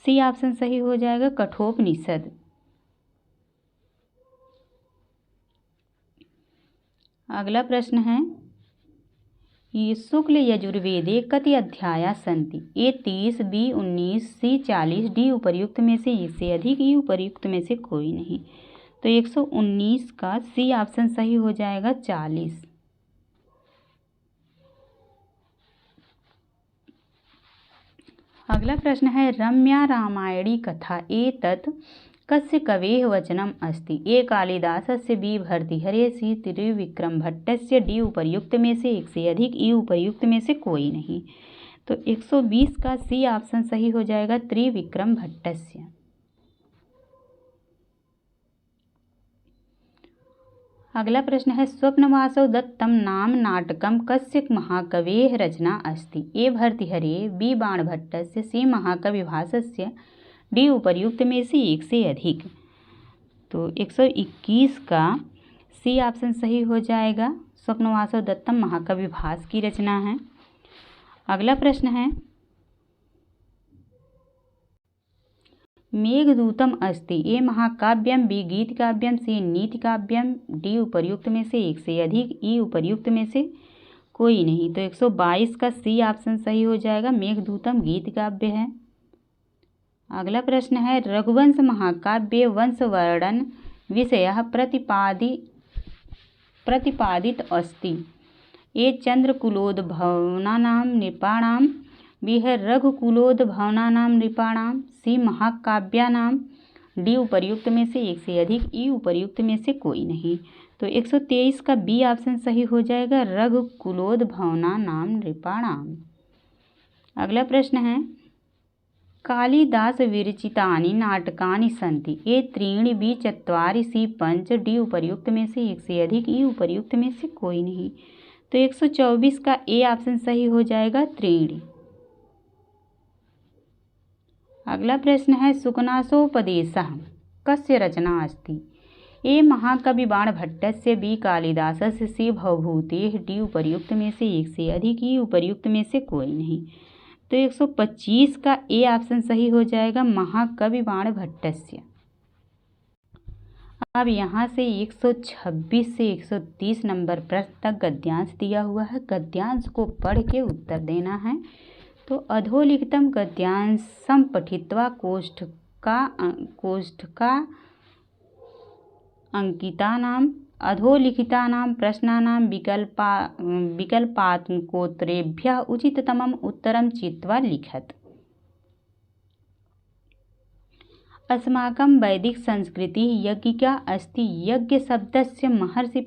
सी ऑप्शन सही हो जाएगा कठोपनिषद। अगला प्रश्न है ये शुक्ल यजुर्वेदे कति अध्याया सन्ति? ए 30, बी 19, सी 40, डी उपर्युक्त में से एक से अधिक, ई उपर्युक्त में से कोई नहीं। तो 119 का सी ऑप्शन सही हो जाएगा 40। अगला प्रश्न है रम्या रामायणी कथा एतत् कस्य कवेः वचनम् अस्ति? ए कालिदासस्य, बी भर्तृहरेः, सी त्रिविक्रमभट्टस्य, डी उपर्युक्त में से एक से अधिक, ई उपर्युक्त में से कोई नहीं। तो 120 का सी ऑप्शन सही हो जाएगा त्रिविक्रमभट्टस्य। अगला प्रश्न है स्वप्नवासव दत्तं नाम नाटकं कस्य महाकवेः रचना अस्ति? ए भर्तृहरेः, बी बाणभट्टस्य, सी महाकविभासस्य, डी उपर्युक्त में से एक से अधिक। तो 121 का सी ऑप्शन सही हो जाएगा स्वप्नवासव दत्तम महाकविभास की रचना है। अगला प्रश्न है मेघदूतम अस्ति? ए महाकाव्यम, बी गीत काव्यम, सी नीति काव्यम, डी उपर्युक्त में से एक से अधिक, ई उपर्युक्त में से कोई नहीं। तो 122 का सी ऑप्शन सही हो जाएगा मेघदूतम गीत काव्य है। अगला प्रश्न है रघुवंश महाकाव्य वंशवर्णन विषयः प्रतिपादित अस्ति? ए चंद्रकुलोद्भवानां नृपाणां, बी है रघुकुलोद्भवानां नृपाणां, सी महाकाव्यानां, डी उपर्युक्त में से एक से अधिक, ई उपर्युक्त में से कोई नहीं। तो 123 का बी ऑप्शन सही हो जाएगा रघुकुलोद्भवानां नृपाणां। अगला प्रश्न है कालिदास विरचितानि नाटकानि सन्ति? ए 3, बी 4, सी 5, डी उपर्युक्त में से एक से अधिक, ई उपर्युक्त में से कोई नहीं। तो 124 का ए ऑप्शन सही हो जाएगा 3। अगला प्रश्न है सुकनासोपदेशः कस्य रचना अस्ति? ए महाकवि बाणभट्टस्य, बी कालिदासस्य, सी भवभूतेः, डी उपर्युक्त में से एक से अधिक, ई उपर्युक्त में से कोई नहीं। तो 125 का ए ऑप्शन सही हो जाएगा महाकवि बाणभट्टस्य। अब यहाँ से 126 से 130 नंबर प्रश्न तक गद्यांश दिया हुआ है। गद्यांश को पढ़ के उत्तर देना है। तो अधोलिखितं गद्यांशं पठित्वा कोष्ठ का अंकितानां अधोलिखितानां प्रश्नानां विकल्पात्मकोत्तरेभ्यः उचिततमम् उत्तरं चित्वा लिखत। अस्माकं वैदिक संस्कृतिः यज्ञिका अस्ति। यज्ञशब्दस्य महर्षि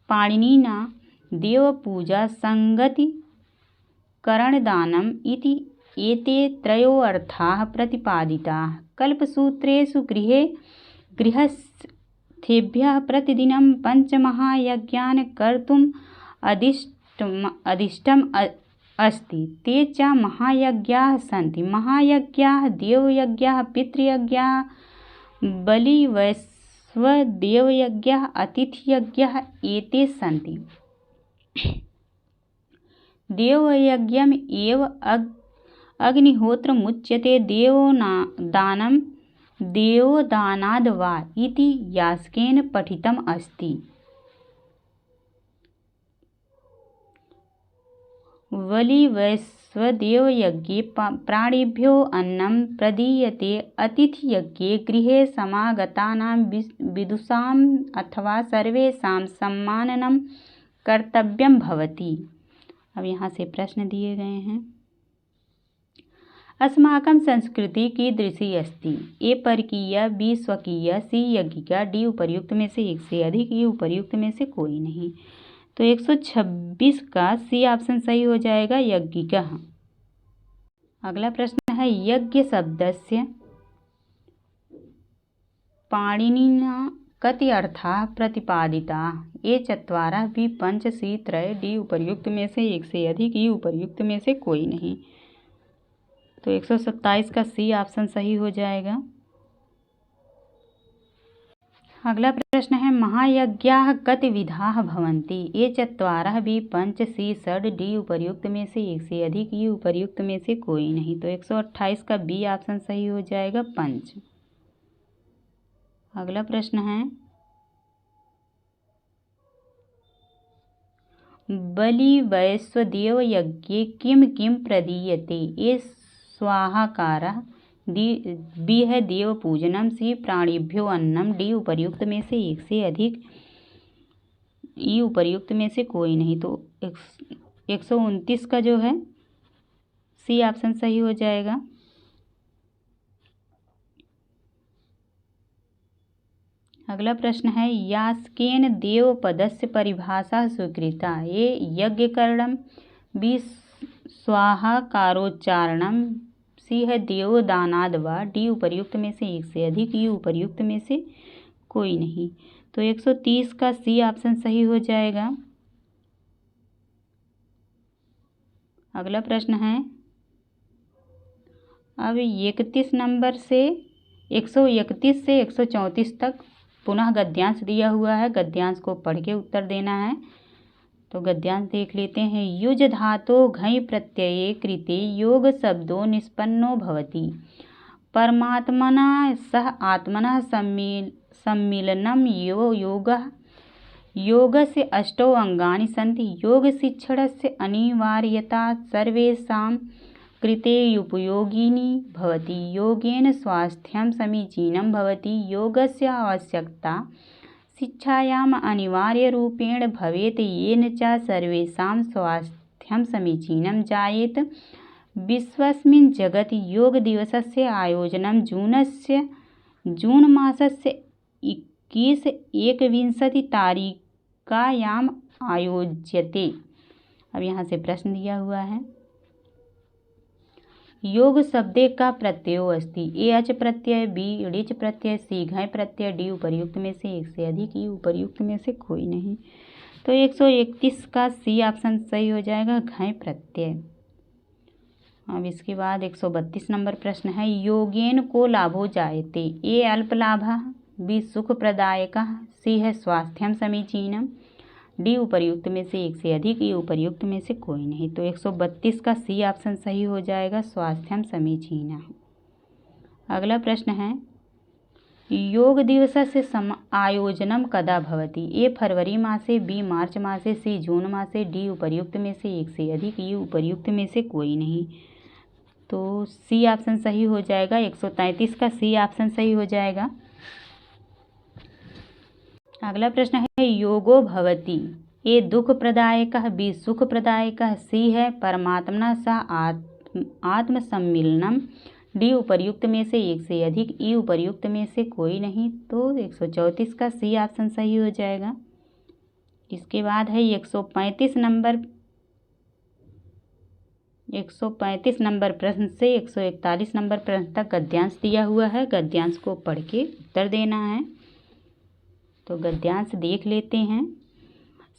पाणिनिना देवपूजा संगतिकरणदानम् इति एते त्रयोऽर्थाः प्रतिपादिताः। कल्पसूत्रेषु गृहस्थेभ्यः प्रतिदिनं 5 महायज्ञान् कर्तुम् अदिष्टम् अस्ति। ते च महायज्ञाः सन्ति। महायज्ञाः देवयज्ञाः, पितृयज्ञाः, बलिवैश्वदेवयज्ञाः, अतिथियज्ञाः एते सन्ति। देवयज्ञम् एव अग्निहोत्रमुच्यते। देवदानाद् वा इति यास्केन पठितम् अस्ति। बलिवैश्वदेवयज्ञे प्राणिभ्यो अन्नं प्रदीयते। अतिथियज्ञे गृहे समागतानां विदुषाम् अथवा सर्वेषां सम्माननं कर्तव्यं भवति। अब यहाँ से प्रश्न दिए गए हैं। अस्माकं संस्कृति कीदृशी अस्ति? ए परकीय, बी स्वकीय, सी यज्ञिका, डी उपर्युक्त में से एक से अधिक, ई उपर्युक्त में से कोई नहीं। तो 126 का सी ऑप्शन सही हो जाएगा यज्ञिका। अगला प्रश्न है यज्ञ शब्दस्य पाणिनिना कति अर्थाः प्रतिपादिताः? ए 4, बी 5, सी 3, डी उपर्युक्त में से एक से अधिक, ई उपर्युक्त में से कोई नहीं। तो 127 का सी ऑप्शन सही हो जाएगा। अगला प्रश्न है महायज्ञाः कति विधाः भवन्ति? ए चत्वारः, बी पंच, सी षड्, डी उपर्युक्त में से एक से अधिक, ई उपर्युक्त में से कोई नहीं। तो 128 का बी ऑप्शन सही हो जाएगा, पंच। अगला प्रश्न है बलि वैश्वदेव यज्ञे किम किम प्रदीयते? ए स्वाहाकारः, बी है देव पूजनम, सी प्राणिभ्यो अन्नम, डी उपर्युक्त में से एक से अधिक, ई उपर्युक्त में से कोई नहीं। तो 129 का जो है सी ऑप्शन सही हो जाएगा। अगला प्रश्न है यास्केन देवपदस्य परिभाषा स्वीकृता? ए यज्ञकरणम, बी स्वाहाकारोच्चारणम, सी है देवदानाद वा, डी उपर्युक्त में से एक से अधिक, ई उपर्युक्त में से कोई नहीं। तो 130 का सी ऑप्शन सही हो जाएगा। अगला प्रश्न है अब 131 नंबर से 131 से 134 तक पुनः गद्यांश दिया हुआ है। गद्यांश को पढ़ के उत्तर देना है। तो गद्यांश देख लेते हैं। युज धातो घञ् प्रत्यये कृते योग शब्दो निष्पन्नो भवति। परमात्मना सह आत्मनः सम्मिलनं योगः। योगस्य अष्टौ अंगानि सन्ति। योग शिक्षणस्य अनिवार्यता सर्वेषां कृते उपयोगिनी भवति। योगेन स्वास्थ्यं समीचीनं भवति। योगस्य आवश्यकता शिक्षायाम् अनिवार्यरूपेण भवेत्, येन च सर्वेषां स्वास्थ्यं समीचीनं जायेत। विश्वस्मिन् जगति योगदिवसस्य आयोजनं जून मासस्य 21-21 तारिकायाम् आयोज्यते। अब यहाँ से प्रश्न दिया हुआ है। योग शब्दे का प्रत्ययो अस्ति। ए अच प्रत्यय, बी ऋच प्रत्यय, सी घञ् प्रत्यय, डी उपर्युक्त में से एक से अधिक, ई उपर्युक्त में से कोई नहीं। तो 131 का सी ऑप्शन सही हो जाएगा, घञ् प्रत्यय। अब इसके बाद 132 नंबर प्रश्न है योगेन को लाभो जायते? ए अल्प लाभः, बी सुख प्रदायकः, सी है स्वास्थ्यं समीचीनम, डी उपर्युक्त में से एक से अधिक, ई उपर्युक्त में से कोई नहीं। तो 132 का सी ऑप्शन सही हो जाएगा, स्वास्थ्यं समीचीनः। अगला प्रश्न है योग दिवसस्य आयोजनं कदा भवति? ए फरवरी मासे, बी मार्च मासे, सी जून मासे, डी उपर्युक्त में से एक से अधिक, ई उपर्युक्त में से कोई नहीं। तो सी ऑप्शन सही हो जाएगा। 133 का सी ऑप्शन सही हो जाएगा। अगला प्रश्न है योगो भवति? ए दुख प्रदायकः, बी सुख प्रदायकः, सी है परमात्मना सह आत्मसम्मिलनम, डी उपर्युक्त में से एक से अधिक, ई उपर्युक्त में से कोई नहीं। तो 134 का सी ऑप्शन सही हो जाएगा। इसके बाद है 135 नंबर प्रश्न से 141 नंबर प्रश्न तक गद्यांश दिया हुआ है। गद्यांश को पढ़ के उत्तर देना है। तो गद्यांश देख लेते हैं।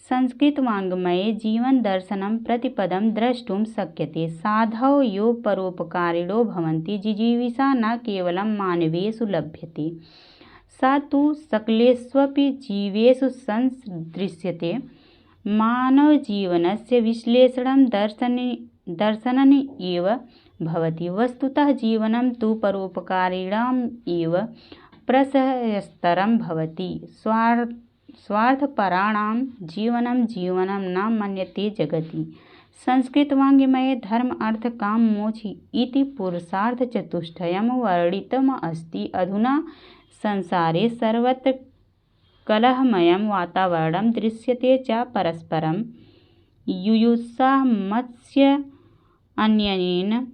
संस्कृत वाङ्मये जीवन दर्शनं प्रतिपदं द्रष्टुं शक्यते। साधवो यो परोपकारिणो भवन्ति, जिजीविषा न केवलं मानवेषु लभ्यते, सा तु सकलेष्वपि जीवेषु संदृश्यते। मानवजीवनस्य विश्लेषणं दर्शनं एव भवति। वस्तुतः जीवनं तु परोपकारिणाम् एव प्रशस्तरं भवति। स्वार्थपराणां जीवनं न मन्यते जगति। संस्कृतवाङ्मये धर्म अर्थ काम मोक्ष इति पुरुषार्थचतुष्टयं वर्णितम् अस्ति। अधुना संसारे सर्वत्र कलहमयं वातावरणं दृश्यते च। परस्परं युयुत्सा मत्स्य अन्येन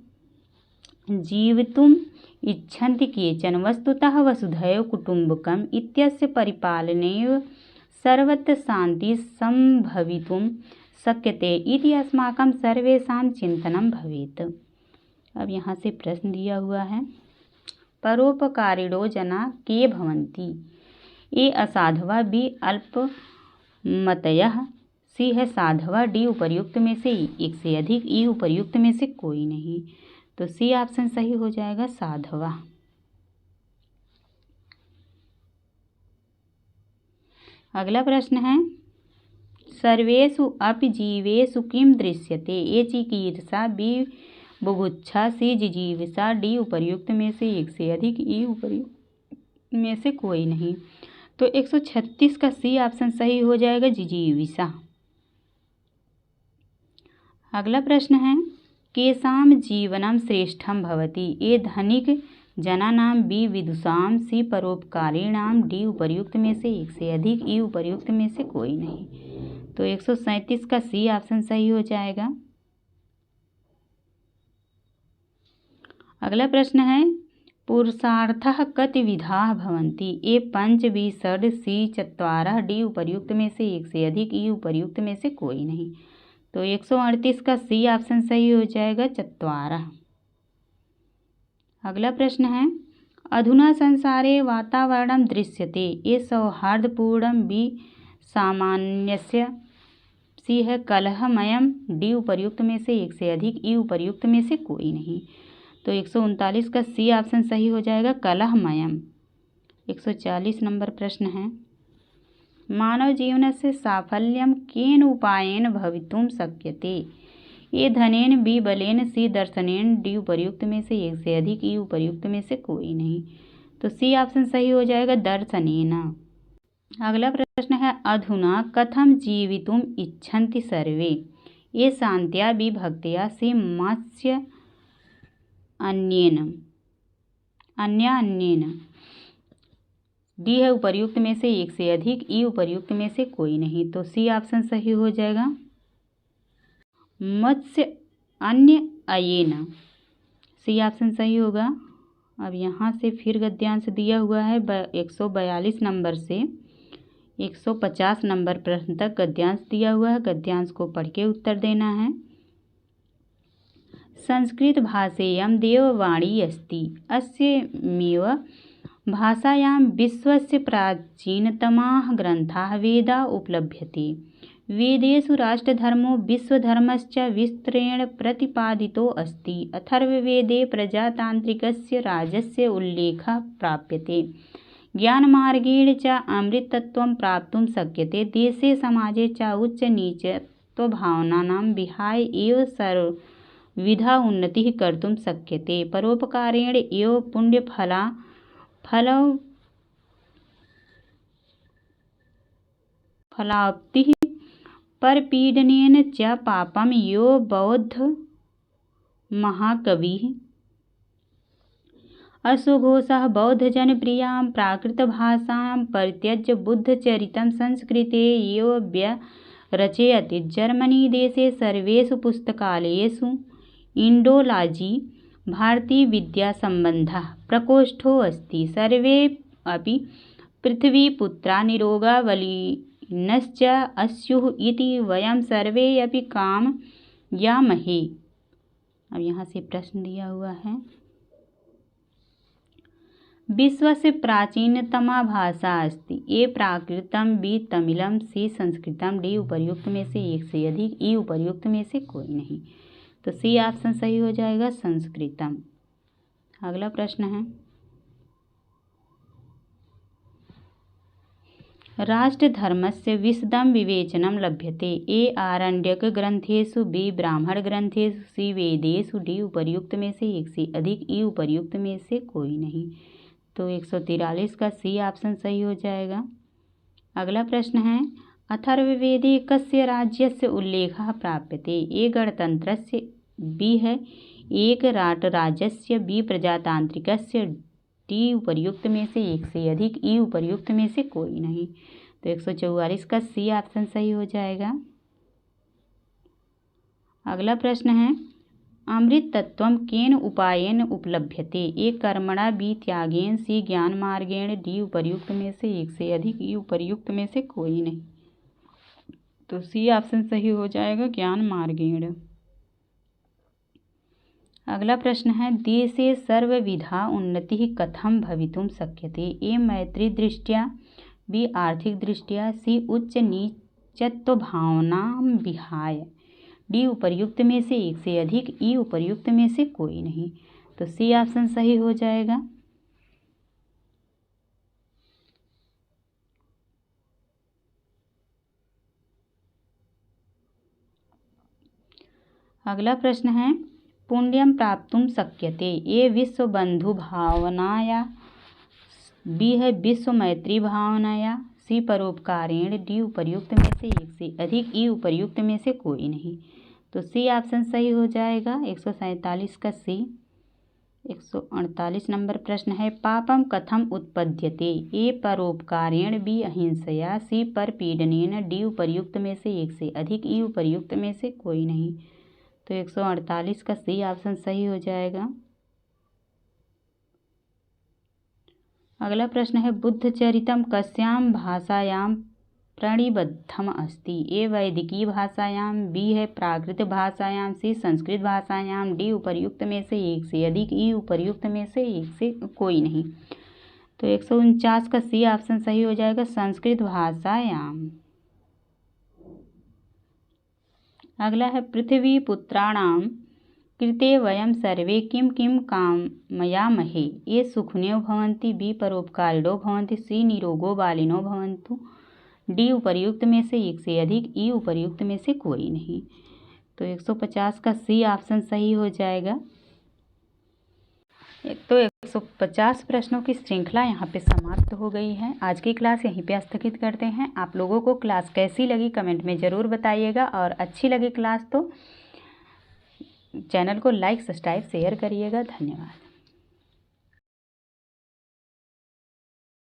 जीवितुम् इच्छन्ति केचन। वस्तुतः वसुधैव कुटुम्बकम् इत्यस्य परिपालनेव सर्वत्र शान्तिः सम्भवितुं शक्यते इति अस्माकं सर्वेषां चिन्तनं भवेत्। अब यहाँ से प्रश्न दिया हुआ है परोपकारिणो जना के भवन्ति? ए असाधवः, बी अल्पमतयः, सी है साधवः, डी उपर्युक्त में से एक से अधिक, ई उपर्युक्त में से कोई नहीं। तो सी ऑप्शन सही हो जाएगा, साधवा। अगला प्रश्न है सर्वेषु अपि जीवेषु किम दृश्यते? ए चिकीर्षा, बी बुभुक्षा, सी जिजीविषा, डी उपर्युक्त में से एक से अधिक, ई उपर्युक्त में से कोई नहीं। तो 136 का सी ऑप्शन सही हो जाएगा, जिजीविषा। अगला प्रश्न है केषां जीवनं श्रेष्ठं भवति? ए धनिक जनानां, बी विदुषां, सी परोपकारिणां, डी उपर्युक्त में से एक से अधिक, ई उपर्युक्त में से कोई नहीं। तो 137 का सी ऑप्शन सही हो जाएगा। अगला प्रश्न है पुरुषार्थः कति विधाः भवन्ति? ए पंच, बी षड्, सी चत्वारः, डी उपर्युक्त में से एक से अधिक, ई उपर्युक्त में से कोई नहीं। तो 138 का सी ऑप्शन सही हो जाएगा, चत्वारः। अगला प्रश्न है अधुना संसारे वातावरणं दृश्यते? ए सौहार्दपूर्णं, बी सामान्यस्य, सी है कलहमयम्, डी उपर्युक्त में से एक से अधिक, ई उपर्युक्त में से कोई नहीं। तो 139 का सी ऑप्शन सही हो जाएगा, कलहमयम्। 140 नंबर प्रश्न है मानव जीवनस्य साफल्यं केन उपायेन भवितुं शक्यते? ए धनेन, बी बलेन, सी दर्शनेन, डी उपर्युक्त में से एक से अधिक, ई उपर्युक्त में से कोई नहीं। तो सी ऑप्शन सही हो जाएगा, दर्शनेन। अगला प्रश्न है अधुना कथम जीवितुम इच्छन्ति सर्वे? ए शान्त्या, बी भक्त्या, सी मत्स्य अन्येन, डी है उपर्युक्त में से एक से अधिक, ई उपर्युक्त में से कोई नहीं। तो सी ऑप्शन सही हो जाएगा, मत्स्य अन्य अयेन, सी ऑप्शन सही होगा। अब यहाँ से फिर गद्यांश दिया हुआ है 142 नंबर से 150 नंबर प्रश्न तक गद्यांश दिया हुआ है। गद्यांश को पढ़ के उत्तर देना है। संस्कृत भाषेयं देववाणी अस्ति, अस्यमेव भाषायां विश्वस्य प्राचीनतमाः ग्रन्थाः वेदा उपलभ्यते। वेदेषु राष्ट्रधर्मो विश्वधर्मश्च विस्तरेण प्रतिपादितो अस्ति। अथर्ववेदे प्रजातान्त्रिकस्य राज्यस्य उल्लेखः प्राप्यते। ज्ञानमार्गेण च अमृतत्वं प्राप्तुं शक्यते। देशे समाजे च उच्चनीचत्वभावनानां विहाय एव सर्वविधा उन्नतिः कर्तुं शक्यते। परोपकारेण एव फलाप्तिः। परपीडनेन च पापं यो बौद्ध महाकविः अश्वघोषः बौद्धजनप्रियां प्राकृतभाषां परित्यज्य बुद्धचरितं संस्कृते एव व्यरचयति। जर्मनीदेशे सर्वेषु पुस्तकालयेषु इण्डोलाजी भारतीयविद्यासम्बन्धः प्रकोष्ठो अस्ति। सर्वे अपि पृथ्वीपुत्रा निरोगावलिनश्च अस्युः इति वयं सर्वे अपि कामयामहे। अब यहाँ से प्रश्न दिया हुआ है विश्वस्य प्राचीनतमा भाषा अस्ति। ए प्राकृतं, बी तमिलम, सी संस्कृतम, डी उपर्युक्त में से एक से अधिक, ई उपर्युक्त में से कोई नहीं। तो सी ऑप्शन सही हो जाएगा, संस्कृतम। अगला प्रश्न है राष्ट्रधर्मस्य विशदं विवेचनं लभ्यते। ए आरण्यकग्रन्थेषु, बी ब्राह्मणग्रन्थेषु, सी वेदेषु, डी उपर्युक्त में से एक से अधिक, ई उपर्युक्त में से कोई नहीं। तो 143 का सी ऑप्शन सही हो जाएगा। अगला प्रश्न है अथर्ववेदे कस्य राज्यस्य उल्लेखः प्राप्यते। ए गणतन्त्रस्य, बी है एक राष्ट्रराज्यस्य, बी प्रजातांत्रिकस्य, डी उपर्युक्त में से एक से अधिक, ई उपर्युक्त में से कोई नहीं। तो 144 का सी ऑप्शन सही हो जाएगा। अगला प्रश्न है अमृत तत्वं केन उपायेन उपलभ्यते। ए कर्मणा, बी त्यागेन, सी ज्ञान मार्गेण, डी उपर्युक्त में से एक से अधिक, ई उपर्युक्त में से कोई नहीं। तो सी ऑप्शन सही हो जाएगा, ज्ञान मार्गेण। अगला प्रश्न है देशे सर्वविधा उन्नतिः कथं भवितुं शक्यते। ए मैत्री दृष्ट्या, बी आर्थिक दृष्ट्या, सी उच्च नीचत्वभावनां विहाय, डी उपर्युक्त में से एक से अधिक, ई उपर्युक्त में से कोई नहीं। तो सी ऑप्शन सही हो जाएगा। अगला प्रश्न है पुण्यम प्राप्तुम शक्यते। ए विश्व बंधु भावनाया, बी है विश्व मैत्री भावनाया, सी परोपकारेण, डी उपर्युक्त में से एक से अधिक, ई उपर्युक्त में से कोई नहीं। तो सी ऑप्शन सही हो जाएगा। 147 का सी। 148 नंबर प्रश्न है पापम कथम उत्पद्यते। ए परोपकारेण, बी अहिंसया, सी परपीडनेन, डी उपर्युक्त में से एक से अधिक, ई उपर्युक्त में से कोई नहीं। तो 148 का सी ऑप्शन सही हो जाएगा। अगला प्रश्न है बुद्ध चरितम कस्याम भाषायाम प्रणिबद्धम अस्ति। ए वैदिकी भाषायाम, बी है प्राकृत भाषायाम, सी संस्कृत भाषायाम, डी उपर्युक्त में से एक से अधिक, ई उपर्युक्त में से एक से कोई नहीं। तो 149 का सी ऑप्शन सही हो जाएगा, संस्कृत भाषायाम। अगला है पृथ्वी पुत्राणाम कृते वयं सर्वे किं किं कामयामहे। ए सुखिनो भवन्ति, बी परोपकारिणो भवन्ति, सी निरोगो बालिनो भवन्तु, डी उपर्युक्त में से एक से अधिक, ई उपर्युक्त में से कोई नहीं। तो 150 का सी ऑप्शन सही हो जाएगा। तो 150 प्रश्नों की श्रृंखला यहाँ पे समाप्त हो गई है। आज की क्लास यहीं पे स्थगित करते हैं। आप लोगों को क्लास कैसी लगी कमेंट में ज़रूर बताइएगा, और अच्छी लगी क्लास तो चैनल को लाइक सब्सक्राइब शेयर करिएगा। धन्यवाद।